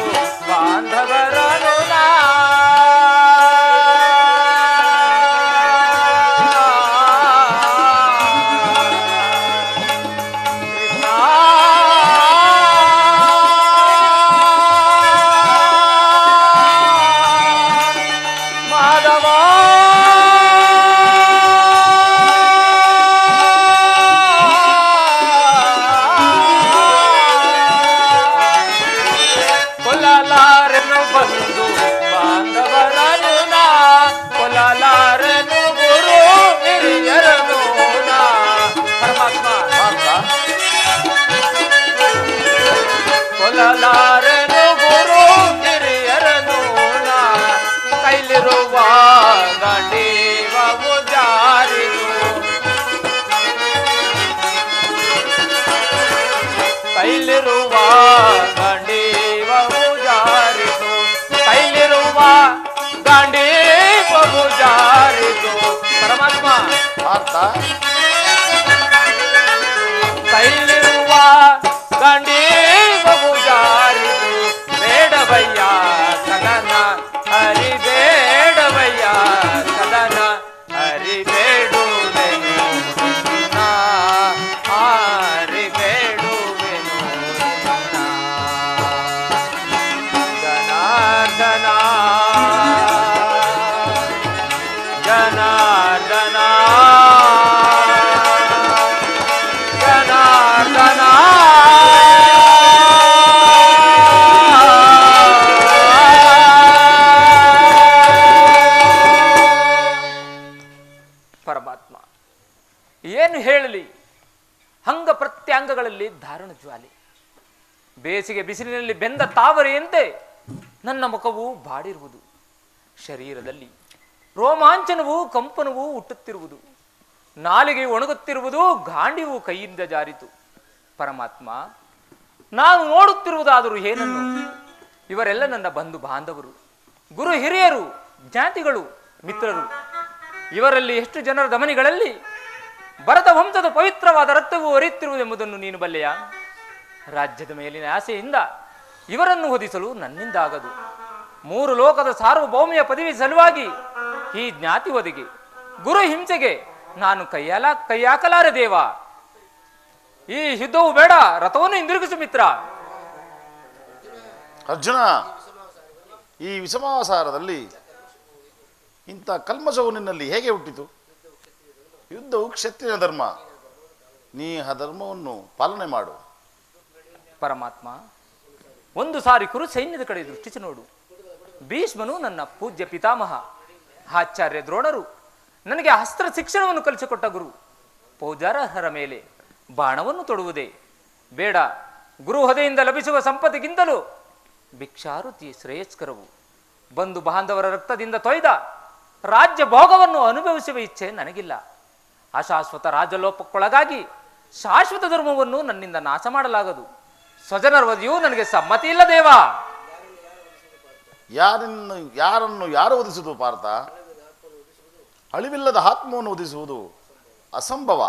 ಬಾಂಧವರನು ನಾ. ಕೃಷ್ಣ, ಮಾಧವ, ಕೊಲ್ಲಲಾರನು ಬಂದು ಬಾಂಧವರನು ನಾ. ಕೊಲ್ಲಲಾರನು ಗುರು ಹಿರಿಯರನು ನಾ. ಪರಮಾತ್ಮ, ಕೊಲ್ಲಲಾರನು ಗುರು ಹಿರಿಯರನು ನಾ. ಕೈಲಿರುವ ಗಾಂಡೀವವು ಜಾರಿದು, ಕೈಲಿರುವ ಗಾಂಡೀವವು ಜಾರಿದು, ಕೈಲಿರುವ ಗಾಂಡೀವವು ಜಾರಿದು. ಪರಮಾತ್ಮ, ಪಾರ್ಥ, ಕೈಲಿರುವ ಗಾಂಡೀವವು ಜಾರಿದು. ಬೇಡವಯ್ಯ ಕದನ, ಹರಿ ಬೇಡವಯ್ಯ ಕದನ, ಹರಿ ಬೇಡುವೆನು ನಿನ್ನ, ಹರಿ ಬೇಡುವೆನು ನಿನ್ನ. ಜನಾರ್ದನ ಜನಾರ್ದನ ಜನಾರ್ದನ. ಪರಮಾತ್ಮ, ಏನು ಹೇಳಲಿ? ಅಂಗ ಪ್ರತ್ಯಾಂಗಗಳಲ್ಲಿ ಧಾರಣ ಜ್ವಾಲೆ, ಬೇಸಿಗೆ ಬಿಸಿಲಿನಲ್ಲಿ ಬೆಂದ ತಾವರೆಯಂತೆ ನನ್ನ ಮುಖವು ಬಾಡಿರುವುದು, ಶರೀರದಲ್ಲಿ ರೋಮಾಂಚನವೂ ಕಂಪನವೂ ಹುಟ್ಟುತ್ತಿರುವುದು, ನಾಲಿಗೆ ಒಣಗುತ್ತಿರುವುದು, ಗಾಂಡಿವು ಕೈಯಿಂದ ಜಾರಿತು. ಪರಮಾತ್ಮ, ನಾನು ನೋಡುತ್ತಿರುವುದಾದರೂ ಏನನ್ನು? ಇವರೆಲ್ಲ ನನ್ನ ಬಂಧು ಬಾಂಧವರು, ಗುರು ಹಿರಿಯರು, ಜ್ಞಾತಿಗಳು, ಮಿತ್ರರು. ಇವರಲ್ಲಿ ಎಷ್ಟು ಜನರ ಧಮನಿಗಳಲ್ಲಿ ಭರತ ವಂಶದ ಪವಿತ್ರವಾದ ರಕ್ತವು ಹರಿಯುತ್ತಿರುವುದೆಂಬುದನ್ನು ನೀನು ಬಲ್ಲೆಯಾ? ರಾಜ್ಯದ ಮೇಲಿನ ಆಸೆಯಿಂದ ಇವರನ್ನು ಹೊದಿಸಲು ನನ್ನಿಂದ ಆಗದು. 3 ಲೋಕದ ಸಾರ್ವಭೌಮಿಯ ಪದವಿ ಸಲುವಾಗಿ ಈ ಜ್ಞಾತಿ ಒದಗಿ ಗುರು ಹಿಂಸೆಗೆ ನಾನು ಕೈಯಾಕಲಾರೆ ದೇವ. ಈ ಯುದ್ಧವು ಬೇಡ, ರಥವನ್ನು ಹಿಂದಿರುಗಿಸು ಮಿತ್ರ. ಅರ್ಜುನ, ಈ ವಿಷಮಾಸಾರದಲ್ಲಿ ಇಂಥ ಕಲ್ಮಶವು ನಿನ್ನಲ್ಲಿ ಹೇಗೆ ಹುಟ್ಟಿತು? ಯುದ್ಧವು ಕ್ಷತ್ರಿಯ ಧರ್ಮ, ನೀ ಆ ಧರ್ಮವನ್ನು ಪಾಲನೆ ಮಾಡು. ಪರಮಾತ್ಮ, ಒಂದು ಸಾರಿ ಕುರು ಸೈನ್ಯದ ಕಡೆ ದೃಷ್ಟಿಸಿ ನೋಡು. ಭೀಷ್ಮನು ನನ್ನ ಪೂಜ್ಯ ಪಿತಾಮಹ, ಆಚಾರ್ಯ ದ್ರೋಣರು ನನಗೆ ಅಸ್ತ್ರ ಶಿಕ್ಷಣವನ್ನು ಕಲಿಸಿಕೊಟ್ಟ ಗುರು. ಪೌಜಾರಹರ ಮೇಲೆ ಬಾಣವನ್ನು ತೊಡುವುದೇ ಬೇಡ. ಗುರು ಹೊದೆಯಿಂದ ಲಭಿಸುವ ಸಂಪತ್ತಿಗಿಂತಲೂ ಭಿಕ್ಷಾರುತಿ ಶ್ರೇಯಸ್ಕರವು. ಬಂಧು ಬಾಂಧವರ ರಕ್ತದಿಂದ ತೊಯ್ದ ರಾಜ್ಯ ಭೋಗವನ್ನು ಅನುಭವಿಸುವ ಇಚ್ಛೆ ನನಗಿಲ್ಲ. ಅಶಾಶ್ವತ ರಾಜಲೋಪಕ್ಕೊಳಗಾಗಿ ಶಾಶ್ವತ ಧರ್ಮವನ್ನು ನನ್ನಿಂದ ನಾಶ ಮಾಡಲಾಗದು. ಸ್ವಜನರ ವಧಿಯೂ ನನಗೆ ಸಮ್ಮತಿ ಇಲ್ಲ ದೇವ. ಯಾರನ್ನು ಯಾರು ಒದಿಸುವುದು ಪಾರ್ಥ? ಅಳಿವಿಲ್ಲದ ಆತ್ಮವನ್ನು ಒದಿಸುವುದು ಅಸಂಭವ.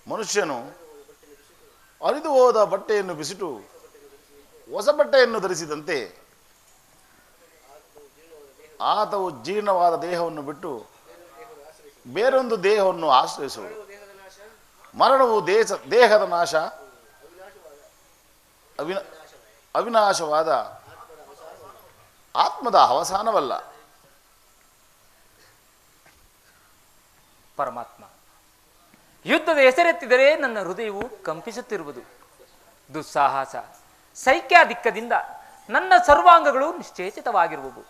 ಮನುಷ್ಯನು ಅರಿದು ಹೋದ ಬಟ್ಟೆಯನ್ನು ಬಿಸಿಟು ಹೊಸ ಬಟ್ಟೆಯನ್ನು ಧರಿಸಿದಂತೆ ಆತವು ಜೀರ್ಣವಾದ ದೇಹವನ್ನು ಬಿಟ್ಟು ಬೇರೊಂದು ದೇಹವನ್ನು ಆಶ್ರಯಿಸುವುದು. ಮರಣವು ದೇಹದ ನಾಶ, ಅವಿನಾಶವಾದ ಆತ್ಮದ ಅವಸಾನವಲ್ಲ. ಪರಮಾತ್ಮ, ಯುದ್ಧದ ಹೆಸರೆತ್ತಿದರೆ ನನ್ನ ಹೃದಯವು ಕಂಪಿಸುತ್ತಿರುವುದು. ದುಸ್ಸಾಹಸ ಸೈಕ್ಯಾಧಿಕ್ಯದಿಂದ ನನ್ನ ಸರ್ವಾಂಗಗಳು ನಿಶ್ಚೇಚಿತವಾಗಿರುವವು.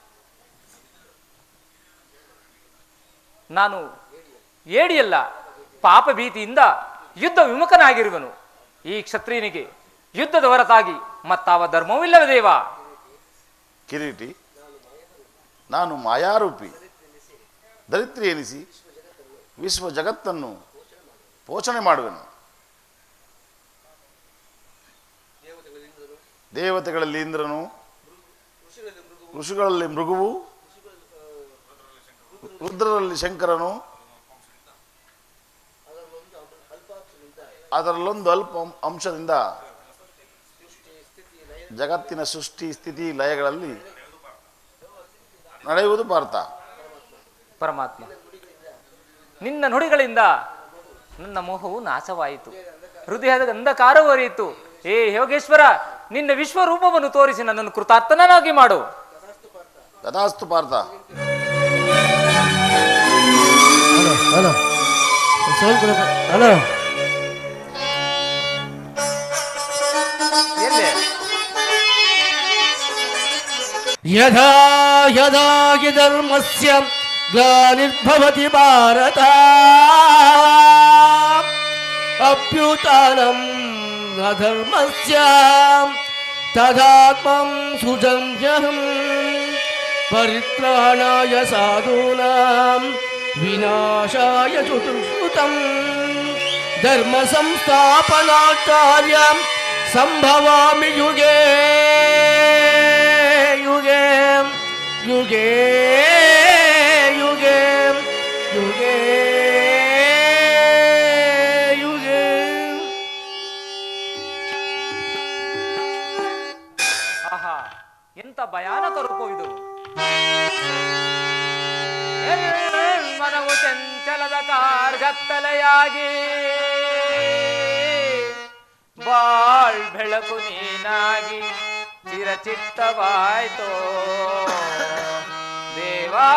ನಾನು ಏಡಿಯಲ್ಲ, ಪಾಪ ಭೀತಿಯಿಂದ ಯುದ್ಧ ವಿಮುಖನಾಗಿರುವನು. ಈ ಕ್ಷತ್ರಿಯನಿಗೆ ಯುದ್ಧದ ಹೊರತಾಗಿ ಮತ್ತಾವ ಧರ್ಮವಿಲ್ಲವೇ ದೇವ? ಕಿರೀಟಿ, ನಾನು ಮಾಯಾರೂಪಿ ದರಿದ್ರಿ ಎನಿಸಿ ವಿಶ್ವ ಜಗತ್ತನ್ನು ಪೋಷಣೆ ಮಾಡುವೆನು. ದೇವತೆಗಳಲ್ಲಿ ಇಂದ್ರನು, ಋಷಿಗಳಲ್ಲಿ ಮೃಗುವು, ರುದ್ರರಲ್ಲಿ ಶಂಕರನು, ಅದರಲ್ಲೊಂದು ಅಲ್ಪ ಅಂಶದಿಂದ ಜಗತ್ತಿನ ಸೃಷ್ಟಿ ಸ್ಥಿತಿ ಲಯಗಳಲ್ಲಿ ನಡೆಯುವುದು ಪಾರ್ಥ. ಪರಮಾತ್ಮ, ನಿನ್ನ ನುಡಿಗಳಿಂದ ನನ್ನ ಮೋಹವು ನಾಶವಾಯಿತು, ಹೃದಯದ ಅಂಧಕಾರವು ಹರಿಯಿತು. ಏ ಯೋಗೇಶ್ವರ, ನಿನ್ನ ವಿಶ್ವರೂಪವನ್ನು ತೋರಿಸಿ ನನ್ನನ್ನು ಕೃತಾರ್ಥನಾಗಿ ಮಾಡು. ತಥಾಸ್ತು ಪಾರ್ಥ. ಯದಾ ಯದಾ ಹಿ ಧರ್ಮಸ್ಯ ಗ್ಲಾನಿರ್ಭವತಿ ಭಾರತ ಅಭ್ಯುತ್ಥಾನಂ ಅಧರ್ಮಸ್ಯ ತದಾತ್ಮಂ ಸುಜಂಹ್ಯಹಂ ಪರಿತ್ರಾಣಾಯ ಸಾಧೂನಾಂ ವಿನಾಶಾಯ ಚತುಷ್ಕೃತಂ ಧರ್ಮ ಸಂಸ್ಥಾಪನಾಚಾರ್ಯಂ ಸಂಭವಾಮಿ ಯುಗೇ ಯುಗೇ ಯುಗೇ ಯುಗೇ ಯುಗೇ ಯುಗೇ. ಆಹಾ, ಎಂತ ಭಯಾನಕ ರೂಪವಿದು! ಮನವು ಚಂಚಲದ ಕಾರ್ಗತ್ತಲೆಯಾಗಿ ಬಾಳ್ ಬೆಳಕು ನೀನಾಗಿ ಚಿರಚಿತ್ತವಾಯ್ತೋ ದೇವಾ.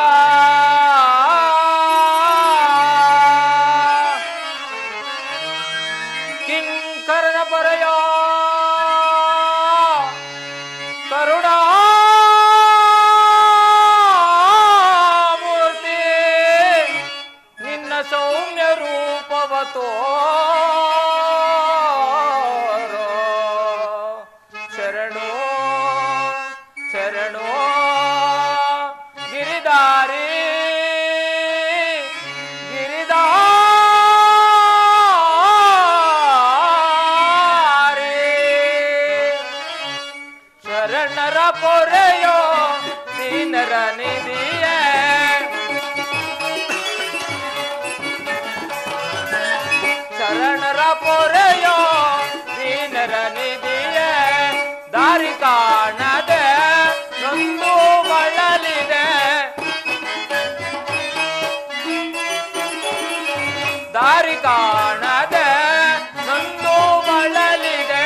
ಕಿಂಕರನ ಪರಯ ಕರುಣಾ ಮೂರ್ತಿ ನಿನ್ನ ಸೌಮ್ಯ ರೂಪವ ತೋರೋ ಶರಣೋ ಶರಣೋ ಗಿರಿದಾರಿ ಗಿರಿದಾರಿ ಶರಣರ ಪೊರೆಯೋ ದೀನರ ನಿಧಿಯೇ ಶರಣರ ಪೊರೆಯೋ ದೀನರ ನಿಧಿಯೇ ದಾರಿ ಕಾಣದೆ ನೊಂದು ಬಳಲಿದೆ ದಾರಿ ಕಾಣದೆ ನೊಂದು ಬಳಲಿದೆ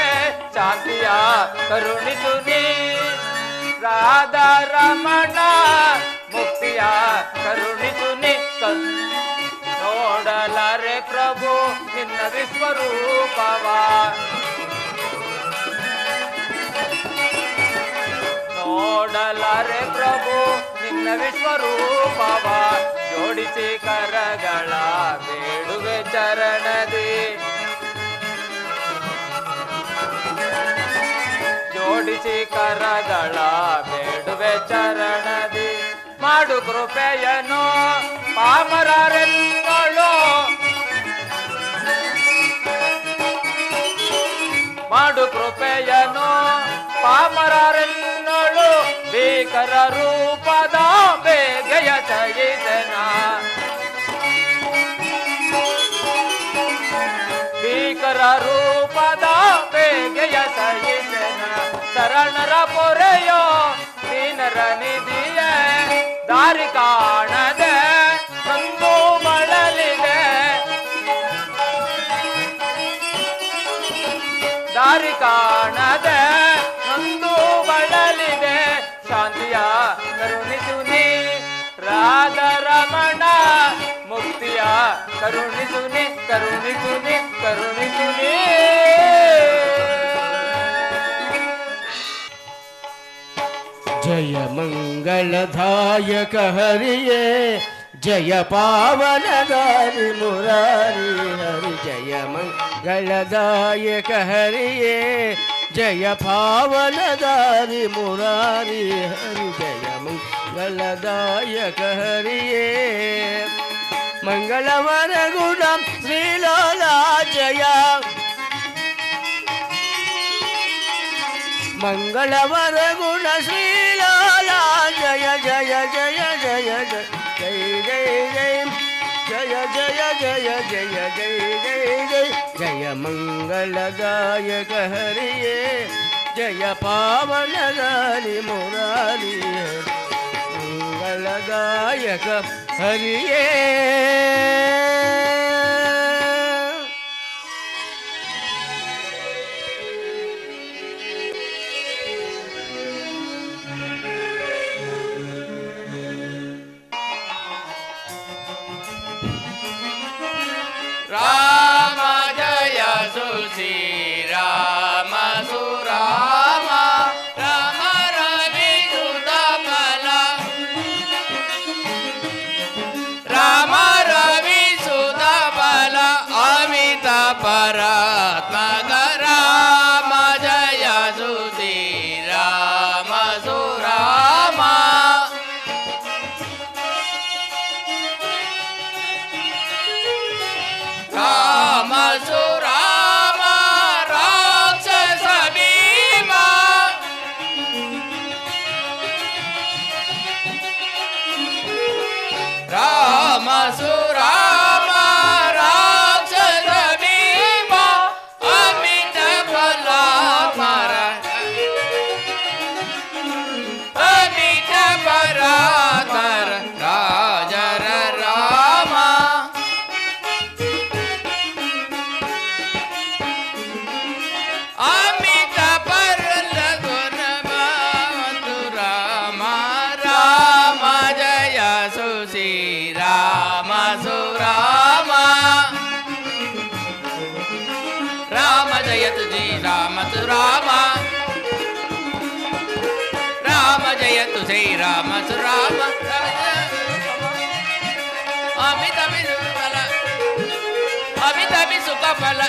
ಶಾಂತಿಯ ಕರುಣಿಸು ನೀ ರಾಧಾ ರಮಣ ಮುಕ್ತಿಯ ಕರುಣಿಸು ನೀ ನೋಡಲಾರೆ ಪ್ರಭು ನಿನ್ನ ವಿಶ್ವರೂಪವ ನೋಡಲಾರೆ ಪ್ರಭು ನಿನ್ನ ವಿಶ್ವರೂಪವ ಜೋಡಿಸಿ ಕರಗಳ ಬೇಡುವೆ ಚರಣದಿ ಜೋಡಿಸಿ ಕರಗಳ ಬೇಡುವೆ ಚರಣದಿ ಮಾಡು ಕೃಪೆಯನು ಪಾಮರರೆಲ್ಲೋ ಮಾಡು ಕೃಪೆಯನು ಪಾಮರರೆನ್ನಳು ಭೀಕರ ರೂಪದ ಬೇಗೆಯ ಚಯಿಸನ ಭೀಕರ ರೂಪದ ಬೇಗೆಯ ಸಯಿಸನ ಶರಣರ ಪೊರೆಯೋ ದೀನರ ನಿಧಿಯ ದಾರಿ ಕಾಣದೆ ನೊಂದು ಬಳಲಿದೆ ದಾರಿ ಕಾಣದೆ ನೊಂದು ಬಳಲಿದೆ ಶಾಂತಿಯ ಕರುಣಿಸು ನೀ ರಾಧಾ ರಮಣ ಮುಕ್ತಿಯ ಕರುಣಿಸು ನೀ ಕರುಣಿಸು ನೀ ಕರುಣಿಸು ನೀ ಜಯ ಮಂಗಳದಾಯಕ ಹರಿಯೇ ಜಯ ಪಾವನದಾರಿ ಮುರಾರಿ ಹರಿ ಜಯ ಮಂಗಳದಾಯಕ ಹರಿಯೇ ಜಯ ಪಾವನದಾರಿ ಮುರಾರಿ ಹರಿ ಜಯ ಮಂಗಳದಾಯಕ ಹರಿಯೇ ಮಂಗಳವರ ಗುಣ ಶ್ರೀಲೋಲಾ ಜಯ ಮಂಗಳವರ ಗುಣ ಶ್ರೀಲಾಲಾ ಜಯ ಜಯ ಜಯ ಜಯ ಜಯ ಜಯ ಜಯ ಜಯ ಜಯ ಜಯ ಜಯ ಜಯ ಜಯ ಜಯ ಮಂಗಳದಾಯಕ ಹರಿಯೇ ಜಯ ಪಾವನದಾರಿ ಮುರಾರಿ ಮಂಗಳದಾಯಕ ಹರಿಯೇ ರಾಮ ಜಯ ಸುಶ್ರೀ ರಾಮ ಸುರಾಮ ರಾಮ ರವಿ ಸುಧಮಲ ರಾಮ ರವಿ ಸುಧಮಲ ಅಮಿತ ಪರಾತ್ಮಕ ರಾಮ ಜಯ ಸುಶ್ರೀ ರಾಮ ಸುರಾಮ ರಾಮ ಸುರಾಮ ರಾಕ್ಷಸ ಭೀಮ ರಾಮ ಸುರಾಮ ರಾಕ್ಷಸ ಭೀಮ ಅಮಿತ ಬಲಾತ್ಮರ ಅಮಿತ ಪರಾತ್ಮರ ರಾಜರ ರಾಮ ಅಮಿತ ಪರಲ ಗುಣವಂತು ರಾಮ ರಾಮ ಜಯ ಸುಶ್ರೀ ರಾಮ ಸುರಾಮ ರಾಮ ಜಯತು ಜಿ ರಾಮ ಸುರಾಮ ರಾಮ ಜಯತು ಶ್ರೀ ರಾಮ ಸುರಾಮ ಅಮಿತ ಬಲ